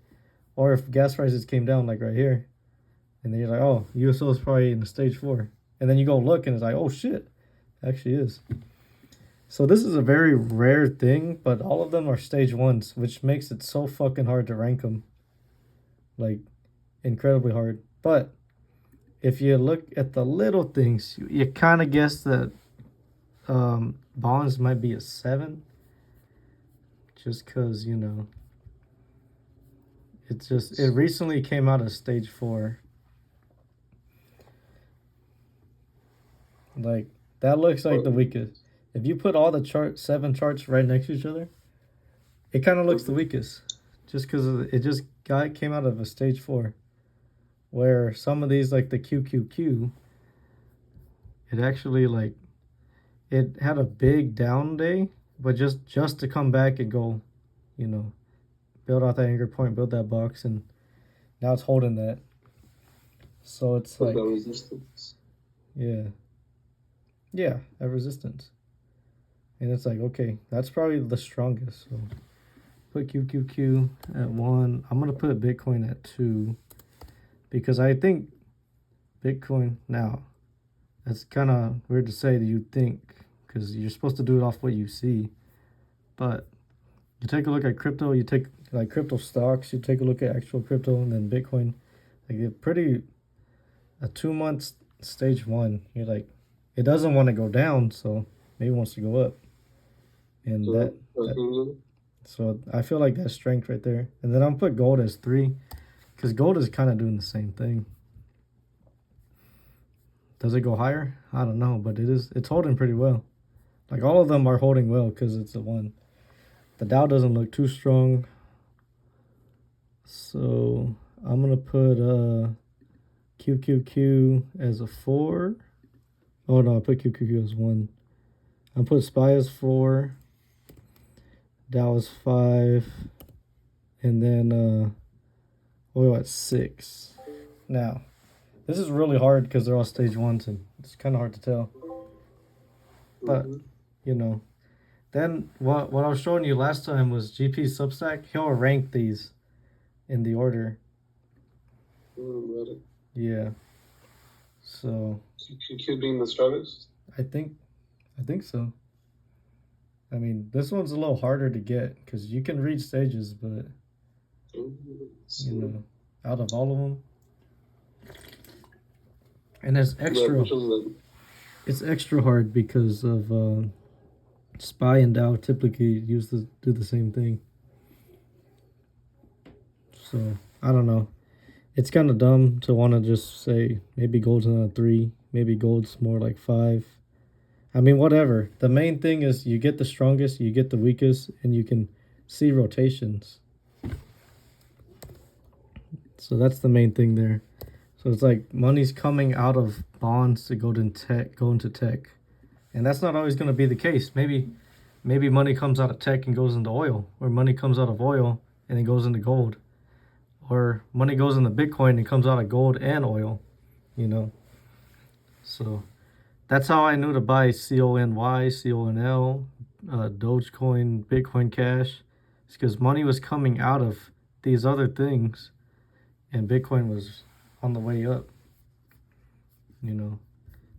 Or if gas prices came down, like right here, and then you're like, oh, USO is probably in the stage 4. And then you go look and it's like, oh, shit, it actually is. So this is a very rare thing, but all of them are stage 1s, which makes it so fucking hard to rank them. Like, incredibly hard. But if you look at the little things, you kind of guess that bonds might be a 7. Just because, it recently came out of stage 4. Like, that looks like the weakest. If you put all the 7 charts right next to each other, it kind of looks the weakest. Just because it just came out of a stage 4. Where some of these, like the QQQ, it actually, like, it had a big down day, but just to come back and go, build out that anchor point, build that box, and now it's holding that. So it's like, resistance. Yeah, at resistance. And it's like, okay, that's probably the strongest. So put QQQ at 1. I'm going to put Bitcoin at 2. Because I think Bitcoin, now, that's kind of weird to say that you think, because you're supposed to do it off what you see. But you take a look at crypto, you take like crypto stocks, you take a look at actual crypto, and then Bitcoin. Like, a 2 month stage 1, you're like, it doesn't want to go down, so maybe it wants to go up. And so I feel like that's strength right there. And then I'll put gold as 3. Because gold is kind of doing the same thing. Does it go higher? I don't know, but it's holding pretty well. Like, all of them are holding well because it's a 1. The Dow doesn't look too strong. So I'm going to put QQQ as a 4. Oh, no, I put QQQ as 1. I'll put SPY as 4. Dow as 5. And then oil at 6. Now, this is really hard because they're all stage 1s and it's kind of hard to tell. But, then what I was showing you last time was GP Substack. He'll rank these in the order. Yeah. So QQ being the strongest? I think so. I mean, this one's a little harder to get because you can read stages, but out of all of them. And there's extra. it's extra hard because of SPY and Dow typically do the same thing. So I don't know. It's kind of dumb to want to just say maybe gold's not a 3, maybe gold's more like 5. I mean, whatever. The main thing is you get the strongest, you get the weakest, and you can see rotations. So that's the main thing there. So it's like money's coming out of bonds to go into tech. And that's not always going to be the case. Maybe money comes out of tech and goes into oil, or money comes out of oil and then goes into gold. Or money goes into Bitcoin and comes out of gold and oil, you know. So that's how I knew to buy CONY, CONL, Dogecoin, Bitcoin Cash. It's because money was coming out of these other things and Bitcoin was on the way up, you know.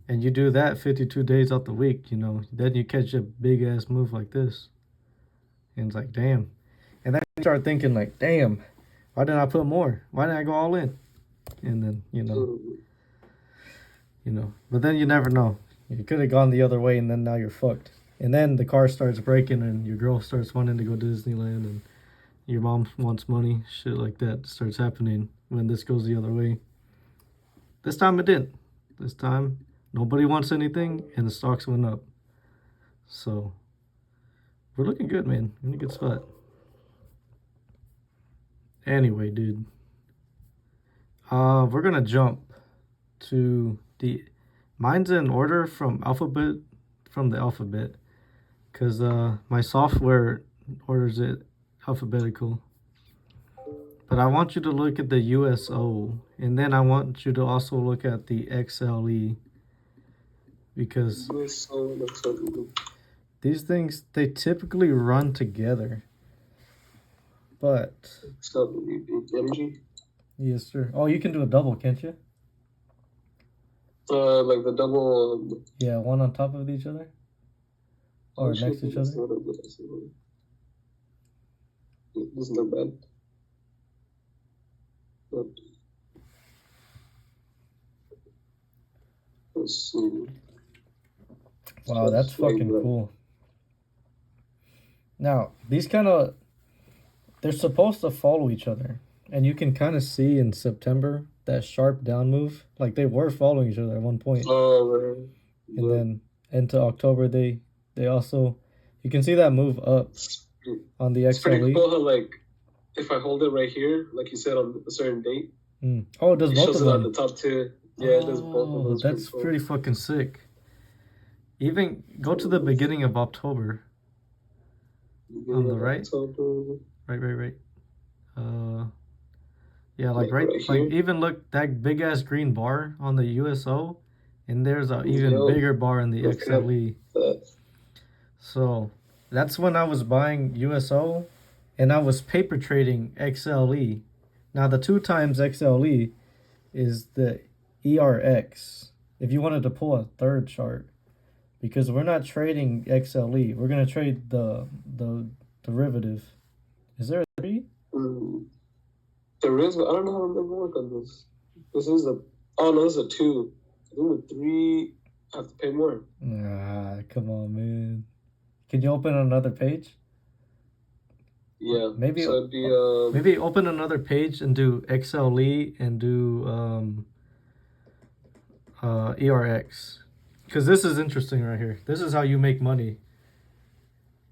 And you do that 52 days out the week, you know. Then you catch a big-ass move like this. And it's like, damn. And then you start thinking like, damn, why didn't I put more? Why didn't I go all in? And then, you know. But then you never know. You could have gone the other way and then now you're fucked. And then the car starts breaking and your girl starts wanting to go to Disneyland and your mom wants money. Shit like that starts happening when this goes the other way. This time it didn't. This time nobody wants anything and the stocks went up. So we're looking good, man. We're in a good spot. Anyway, dude. We're gonna jump to mine's in order from the alphabet. Cause my software orders it alphabetical. But I want you to look at the USO, and then I want you to also look at the XLE, because these things, they typically run together. But yes, sir. Oh, you can do a double, can't you? Like the double. Yeah, one on top of each other, or next to each other. Isn't that bad? But let's see. Wow, that's fucking cool. Now, these they're supposed to follow each other. And you can kind of see in September that sharp down move. Like they were following each other at one point. Oh, man. And then into October, they also, you can see that move up on the XLE. It's pretty cool how, like, if I hold it right here, like you said, on a certain date. Oh, it does both of them. At the top two. Yeah, it does both of those. That's pretty fucking sick. Even go to the beginning of October. On the right? October. Right. Yeah, like even look, that big ass green bar on the USO, and there's a even bigger bar in the XLE. So that's when I was buying USO, and I was paper trading XLE. Now the 2 times XLE is the ERX. If you wanted to pull a third chart, because we're not trading XLE, we're gonna trade the derivative. Is there a 3? There is, but I don't know how to work on this. This is a 2. I think the 3, I have to pay more. Come on, man. Can you open another page? Yeah. Maybe so it'd be, maybe open another page and do XLE and do ERX. Because this is interesting right here. This is how you make money.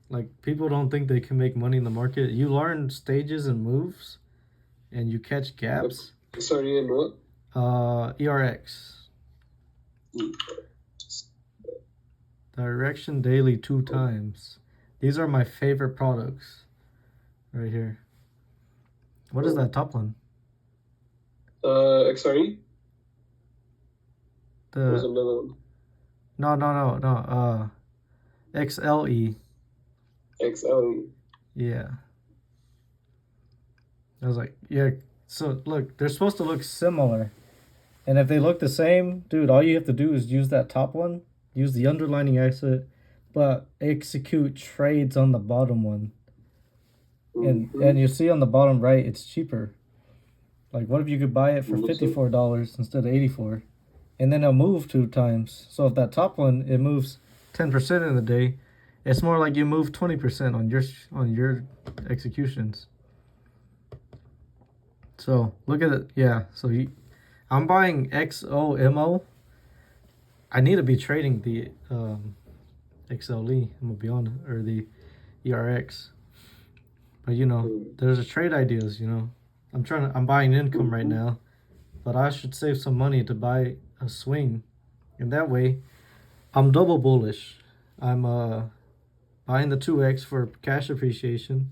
Like, people don't think they can make money in the market. You learn stages and moves, and you catch gaps. Sorry, in what? ERX. Direction daily 2 times. These are my favorite products. Right here. What is that top one? XRE? There's another one. No. XLE. XLE. Yeah. I was like, yeah. So look, they're supposed to look similar. And if they look the same, dude, all you have to do is use that top one, use the underlining asset, but execute trades on the bottom one. And you see on the bottom right, it's cheaper. Like, what if you could buy it for $54 instead of $84? and then it'll move 2 times. So if that top one it moves 10% in a day, it's more like you move 20% on your executions. So look at it. Yeah. So I'm buying XOMO. I need to be trading the XLE. I'm gonna be on, or the ERX. But you know, there's a trade ideas. You know, I'm buying income right now, but I should save some money to buy a swing, and that way, I'm double bullish. I'm buying the 2X for cash appreciation,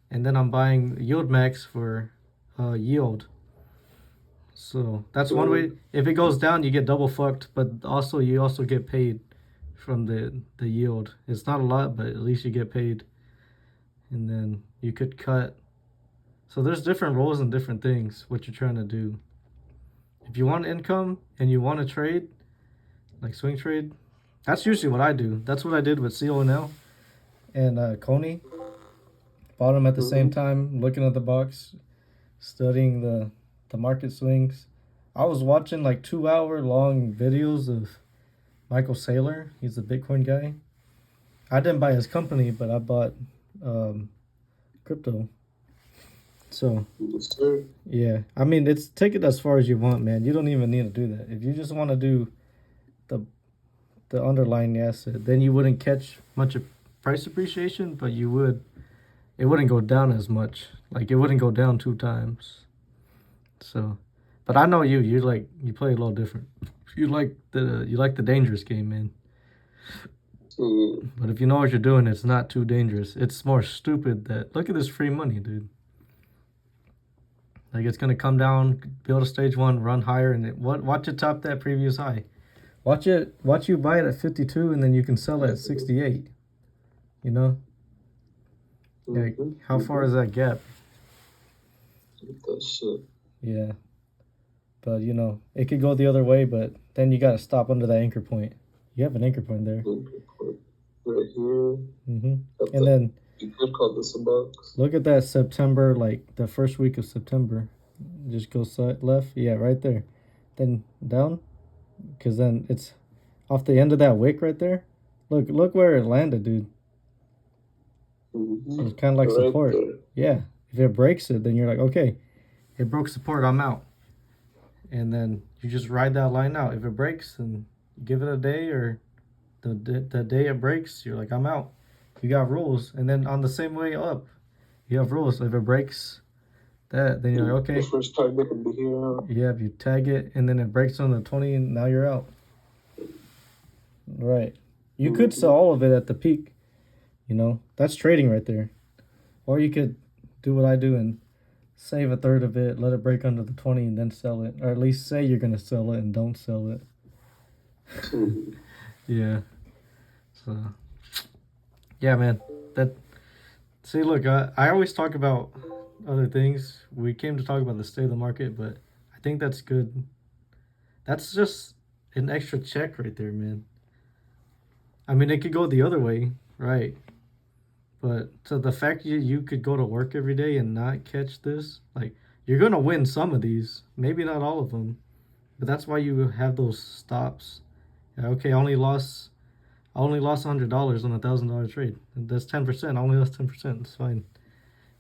and then I'm buying Yield Max for yield. So that's one way. If it goes down, you get double fucked, but also you also get paid from the yield. It's not a lot, but at least you get paid. And then you could cut. So there's different roles and different things what you're trying to do. If you want income and you want to trade, like swing trade, that's usually what I do. That's what I did with CONL and Coney. Bought them at the same time, looking at the box, studying the market swings. I was watching like 2-hour long videos of Michael Saylor. He's the Bitcoin guy. I didn't buy his company, but I bought crypto. So yeah, I mean, take it as far as you want, man. You don't even need to do that. If you just want to do the underlying asset, then you wouldn't catch much of price appreciation, but it wouldn't go down as much. Like it wouldn't go down 2 times. So, but I know you play a little different. You like the dangerous game, man. But if you know what you're doing, it's not too dangerous. It's more stupid that, look at this free money, dude. Like it's gonna come down, build a stage 1, run higher, and watch it top that previous high. Watch you buy it at 52, and then you can sell it at 68. You know? Like, how far is that gap? That shit. Yeah. But you know, it could go the other way, but then you gotta stop under that anchor point. You have an anchor point there. Right here. And then you could call this a box. Look at that September, like the first week of September. Just go left. Yeah, right there. Then down, because then it's off the end of that wick right there. Look where it landed, dude. It's kind of like support. Yeah. If it breaks it, then you're like, okay, it broke support, I'm out. And then you just ride that line out. If it breaks, then give it a day, or the day it breaks, you're like, I'm out. You got rules. And then on the same way up, you have rules. If it breaks that, then you're like, okay. The first target can be here. Yeah, if you tag it and then it breaks on the 20, and now you're out. Right. You could sell all of it at the peak. You know, that's trading right there. Or you could do what I do and save a third of it, let it break under the 20, and then sell it. Or at least say you're going to sell it and don't sell it. Yeah. So, yeah, man. See, look, I always talk about other things. We came to talk about the state of the market, but I think that's good. That's just an extra check right there, man. I mean, it could go the other way, right? But so the fact you could go to work every day and not catch this, like, you're going to win some of these, maybe not all of them, but that's why you have those stops. Yeah, okay, I only lost $100 on a $1,000 trade. That's 10%. I only lost 10%. It's fine.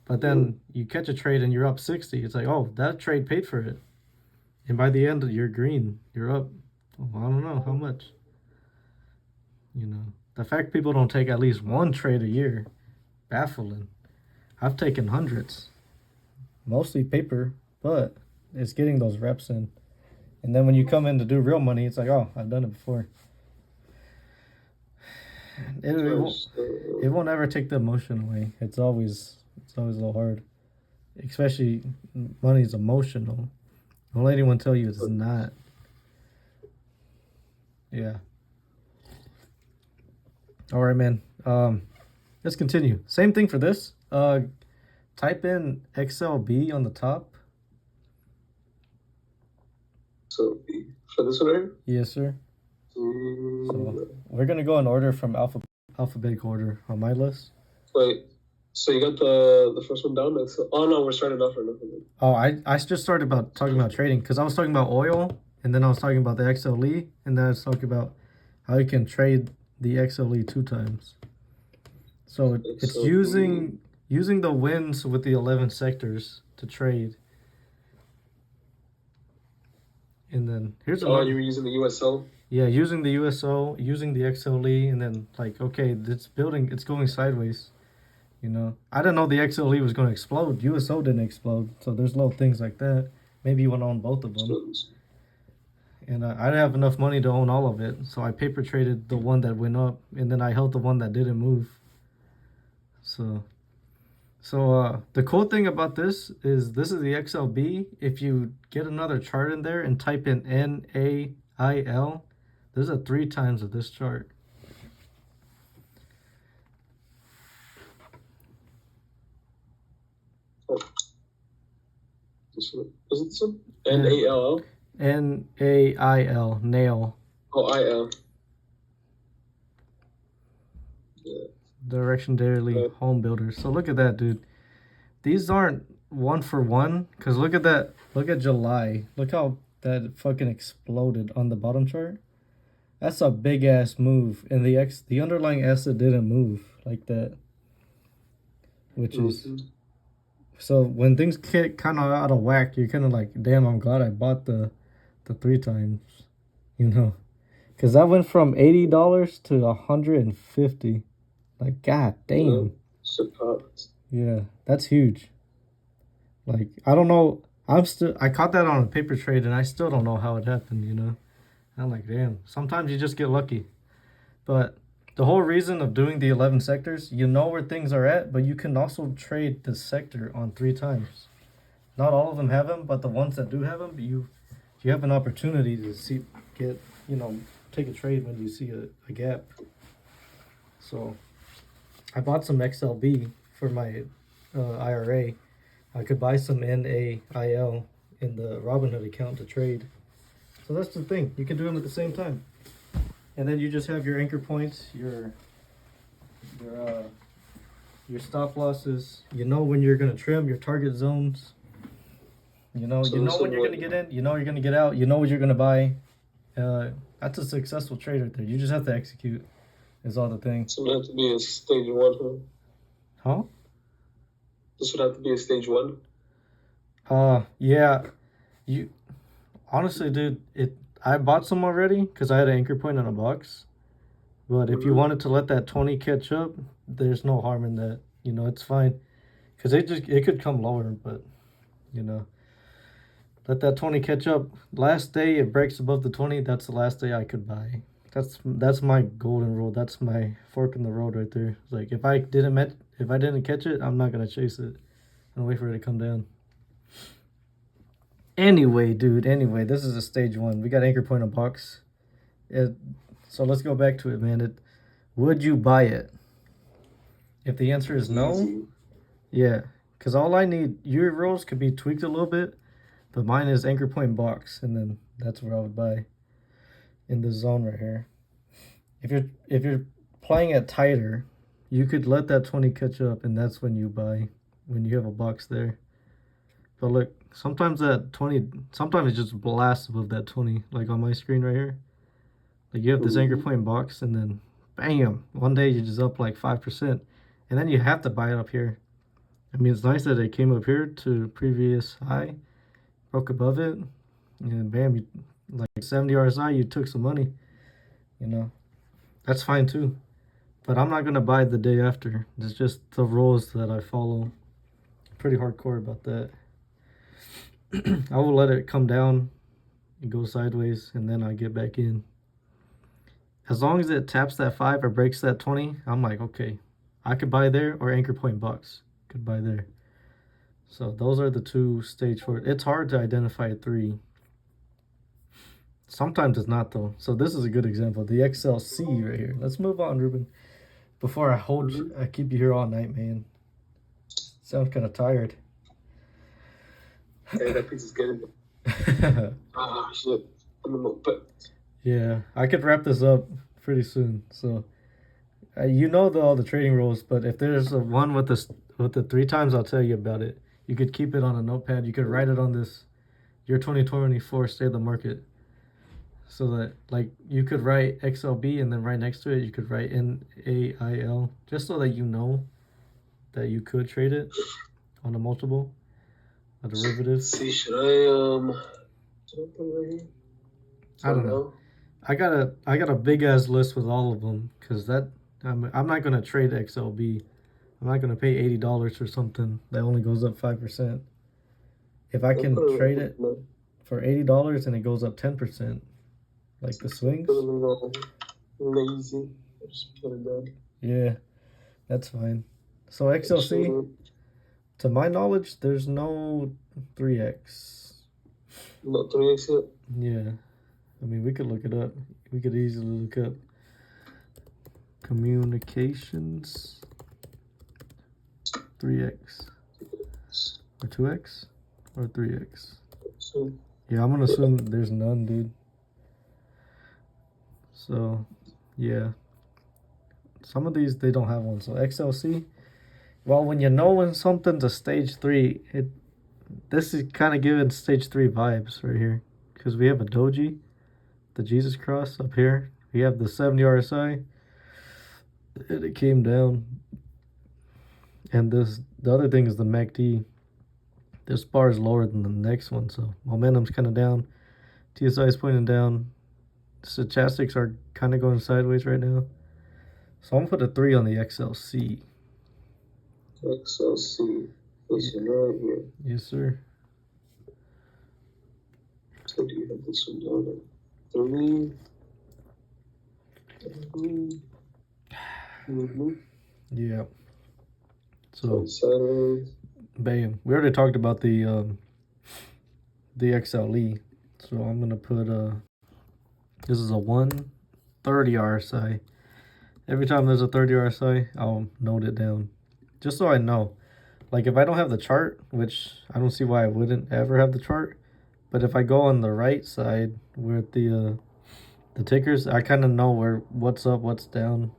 But then you catch a trade and you're up 60. It's like, oh, that trade paid for it. And by the end, you're green. You're up, I don't know how much. You know, the fact people don't take at least one trade a year, baffling. I've taken hundreds, mostly paper, but it's getting those reps in. And then when you come in to do real money, it's like, oh, I've done it before. It won't ever take the emotion away. It's always a little hard. Especially money's emotional. Don't let anyone tell you it's not. Yeah. All right, man. Let's continue. Same thing for this. Type in XLB on the top. So for this one right? Yes, sir. So we're gonna go in order from alphabetical order on my list. Wait, so you got the first one down? Oh no, we're starting off right now. Oh, I just started talking about trading because I was talking about oil, and then I was talking about the XLE, and then I was talking about how you can trade the XLE 2 times. So it's using the wins with the 11 sectors to trade. And then here's Oh, another. you were using the USO? Yeah, using the USO, using the XLE, and then like, okay, it's going sideways. You know, I didn't know the XLE was going to explode. USO didn't explode, so there's little things like that. Maybe you want to own both of them. And I didn't have enough money to own all of it, so I paper traded the one that went up, and then I held the one that didn't move. So the cool thing about this is the XLB. If you get another chart in there and type in NAIL, there's a 3 times of this chart. Is it this one? NALL? NAIL, nail. Oh, IL. Direction Daily Home Builders. So look at that, dude. These aren't 1 for 1, because look at that. Look at July. Look how that fucking exploded on the bottom chart. That's a big ass move, and the underlying asset didn't move like that, which is so when things get kind of out of whack, you're kind of like, damn, I'm glad I bought the 3 times, you know, because that went from $80 to $150. Like, god damn. Yeah, that's huge. Like, I don't know. I caught that on a paper trade, and I still don't know how it happened, you know. I'm like, damn. Sometimes you just get lucky. But the whole reason of doing the 11 sectors, you know where things are at, but you can also trade the sector on 3 times. Not all of them have them, but the ones that do have them, you have an opportunity to take a trade when you see a gap. So I bought some XLB for my IRA. I could buy some NAIL in the Robinhood account to trade. So that's the thing. You can do them at the same time. And then you just have your anchor points, your stop losses. You know when you're going to trim, your target zones. You know when you're going to get in. You know you're going to get out. You know what you're going to buy. That's a successful trade right there. You just have to execute. Is all the thing. So it would have to be a stage 1, huh? This would have to be a stage 1. Yeah. You honestly, dude, I bought some already because I had an anchor point in a box. But if you wanted to let that 20 catch up, there's no harm in that. You know, it's fine because it could come lower, but you know, let that 20 catch up. Last day it breaks above the 20. That's the last day I could buy. That's my golden rule. That's my fork in the road right there. It's like if I didn't catch it, I'm not gonna chase it and wait for it to come down. Anyway, dude. This is a stage 1. We got anchor point in a box. So let's go back to it, man. Would you buy it? If the answer is no, yeah, because all I need, your rules could be tweaked a little bit, but mine is anchor point box, and then that's where I would buy. In the zone right here. If you're playing it tighter, you could let that 20 catch up, and that's when you buy, when you have a box there. But look, sometimes that 20, sometimes it just blasts above that 20, like on my screen right here. Like you have this anchor point box, and then bam, one day you're just up like 5%, and then you have to buy it up here. I mean, it's nice that it came up here to previous high, broke above it, and bam, like 70 RSI, you took some money, you know, that's fine too. But I'm not going to buy the day after. It's just the rules that I follow. Pretty hardcore about that. I will let it come down and go sideways, and then I get back in. As long as it taps that 5 or breaks that 20, I'm like, okay, I could buy there, or anchor point box could buy there. So those are the 2 stage 4. It's hard to identify a 3. Sometimes it's not though. So this is a good example. The XLC right here. Let's move on, Ruben. Before I keep you here all night, man. Sound kind of tired. Hey, that piece is getting shit. Yeah, I could wrap this up pretty soon. So, you know all the trading rules, but if there's a one with the 3 times, I'll tell you about it. You could keep it on a notepad. You could write it on this, your 2024 State of the Market. so that like you could write XLB and then right next to it you could write NAIL, just so that you know that you could trade it on a multiple, a derivative. Let's see, should I put it right here? I don't know. I got a big ass list with all of them because that I'm not gonna trade XLB. I'm not gonna pay $80 for something that only goes up 5%. If I can trade it for $80 and it goes up 10%, like the swings. Lazy. Just put it down. Yeah, that's fine. So XLC, to my knowledge, there's no 3x. Not 3x yet? Yeah. I mean, we could look it up. We could easily look up communications 3x or 2x or 3x. So, Yeah, I'm gonna assume there's none, dude. So, yeah. Some of these, they don't have one. So XLC, well, when you know when something's a stage 3, this is kind of giving stage 3 vibes right here. Because we have a doji, the Jesus cross up here. We have the 70 RSI, and it came down. And the other thing is the MACD. This bar is lower than the next one, so momentum's kind of down. TSI is pointing down. Stochastics are kind of going sideways right now. So I'm gonna put a 3 on the XLC. XLC. This one right here. Yes, sir. So do you have this one down? 3. Mm-hmm. Yeah. So Sideways. bam. We already talked about the XLE. So I'm gonna put this is a 130 RSI. Every time there's a 30 RSI, I'll note it down. Just so I know. Like if I don't have the chart, which I don't see why I wouldn't ever have the chart, but if I go on the right side with the tickers, I kind of know what's up, what's down.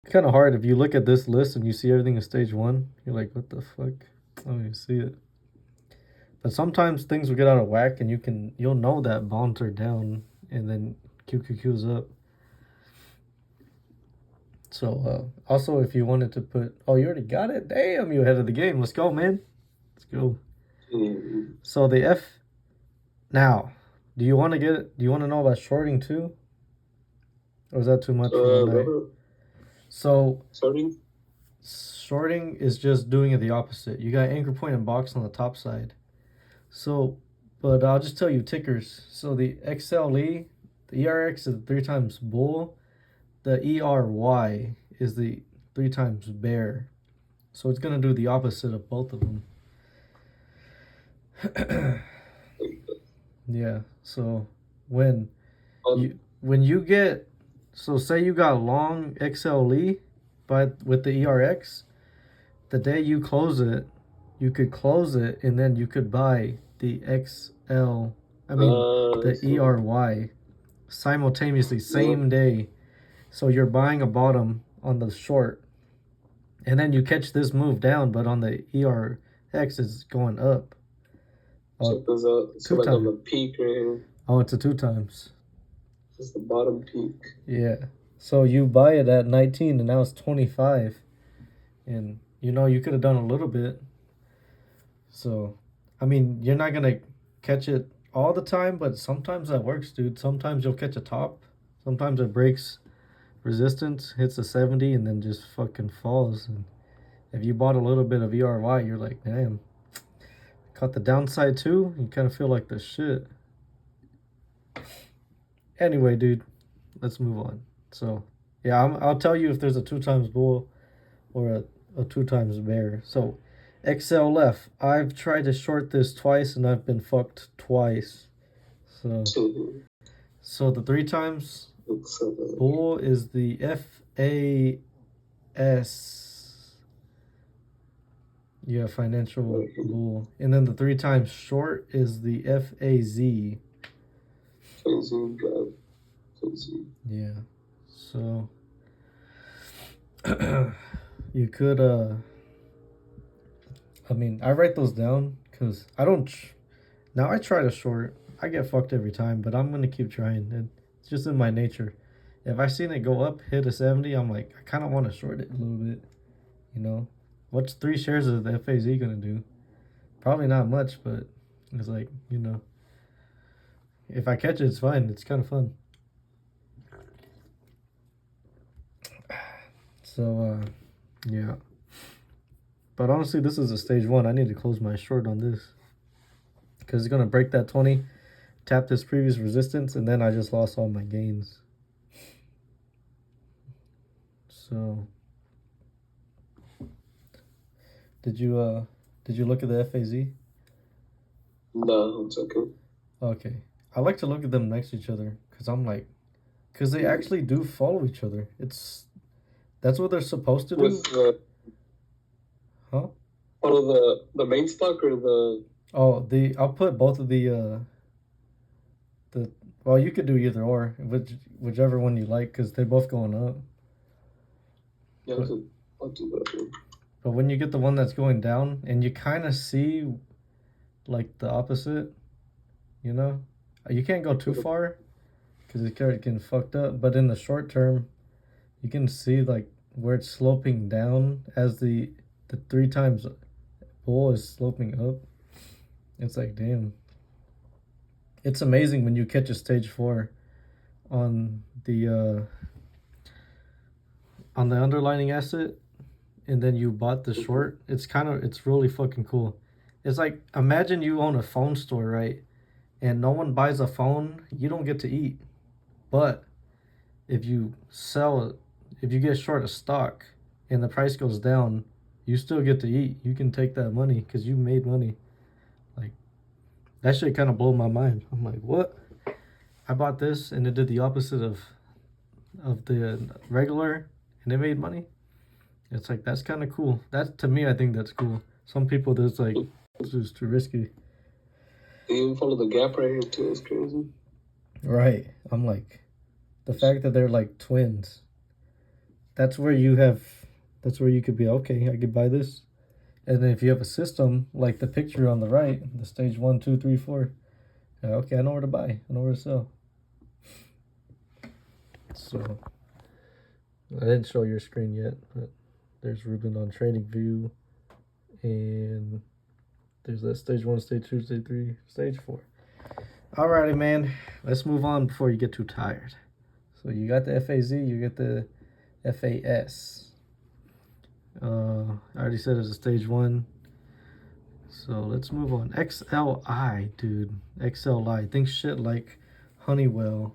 It's kind of hard if you look at this list and you see everything in stage 1. You're like, what the fuck? I don't even see it. But sometimes things will get out of whack, and you'll know that bonds are down, and then QQQ's up. So also, if you wanted to put, oh, you already got it. Damn, you ahead of the game. Let's go, man. Let's go. Mm-hmm. So the F. Now, do you want to know about shorting too? Or is that too much for one night? So shorting is just doing it the opposite. You got anchor point and box on the top side. So, but I'll just tell you tickers. So the XLE, the ERX is 3 times bull. The ERY is the 3 times bear. So it's gonna do the opposite of both of them. Yeah. So when you get, so say you got long XLE, but with the ERX, the day you close it, you could close it and then you could buy the the ERY simultaneously, same day. So you're buying a bottom on the short, and then you catch this move down, but on the ERX it's going up. Oh, so like on the peak right here. Oh, it's a 2 times. It's the bottom peak. Yeah. So you buy it at 19 and now it's 25. And you know you could have done a little bit. So I mean, you're not gonna catch it all the time, but sometimes that works, dude. Sometimes you'll catch a top. Sometimes it breaks resistance, hits a 70, and then just fucking falls. And if you bought a little bit of ERY, you're like, damn. Caught the downside too. You kind of feel like the shit. Anyway, dude, let's move on. So yeah, I'll tell you if there's a 2 times bull or a 2 times bear. So XLF, I've tried to short this twice and I've been fucked twice. So the 3 times bull is the FAS. Yeah, financial bull. And then the 3 times short is the FAZ. Yeah. So you could I mean, I write those down because I don't now I try to short I get fucked every time, but I'm gonna keep trying. And it's just in my nature. If I seen it go up, hit a 70, I'm like, I kind of want to short it a little bit. You know, what's 3 shares of the FAZ gonna do? Probably not much, but it's like, you know, if I catch it, it's fine. It's kind of fun. So, yeah. But honestly, this is a stage 1. I need to close my short on this. Because it's going to break that 20, tap this previous resistance, and then I just lost all my gains. So, did you look at the FAZ? No, it's okay. Okay. I like to look at them next to each other because I'm like, because they actually do follow each other. That's what they're supposed to do. With the Huh? follow the main stock or the Oh, I'll put both of well, you could do either or, whichever one you like, because they're both going up. yeah. But- I'll do that. Then. But when you get the one that's going down, and you kind of see, like, the opposite, you know, you can't go too far, because it starts getting fucked up. But in the short term, you can see like where it's sloping down as the 3 times bull is sloping up. It's like, damn. It's amazing when you catch a stage 4 on the underlining asset, and then you bought the short. It's really fucking cool. It's like, imagine you own a phone store, right? And no one buys a phone, you don't get to eat. But if you get short a stock and the price goes down, you still get to eat. You can take that money because you made money. Like, that shit kind of blew my mind. I'm like, what? I bought this and it did the opposite of the regular, and it made money. It's like, that's kind of cool. That, to me, I think that's cool. Some people, that's like, this is too risky. They even follow the gap right here too. It's crazy. Right. I'm like, the fact that they're like twins, that's where you could be, okay, I could buy this. And then if you have a system like the picture on the right, the stage 1, 2, 3, 4, okay, I know where to buy, I know where to sell. So I didn't show your screen yet, but there's Ruben on TradingView, and there's that stage 1, stage 2, stage 3, stage 4. Alrighty, man, let's move on before you get too tired. So you got the FAZ, you get the FAS. I already said it's a stage 1. So let's move on. XLI, dude. XLI. Think shit like Honeywell,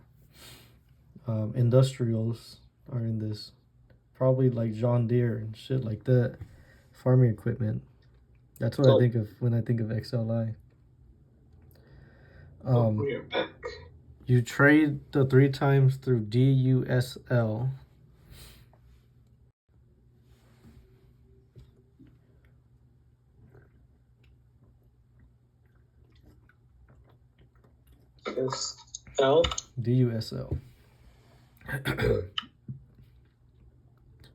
industrials are in this. Probably like John Deere and shit like that. Farming equipment. That's what I think of when I think of XLI. We are back. You trade the 3 times through DUSL. SL. DUSL.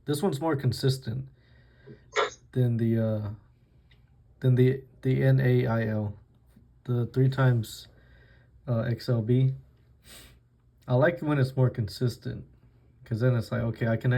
This one's more consistent than the NAIL, the 3 times XLB. I like when it's more consistent, because then it's like, okay, I can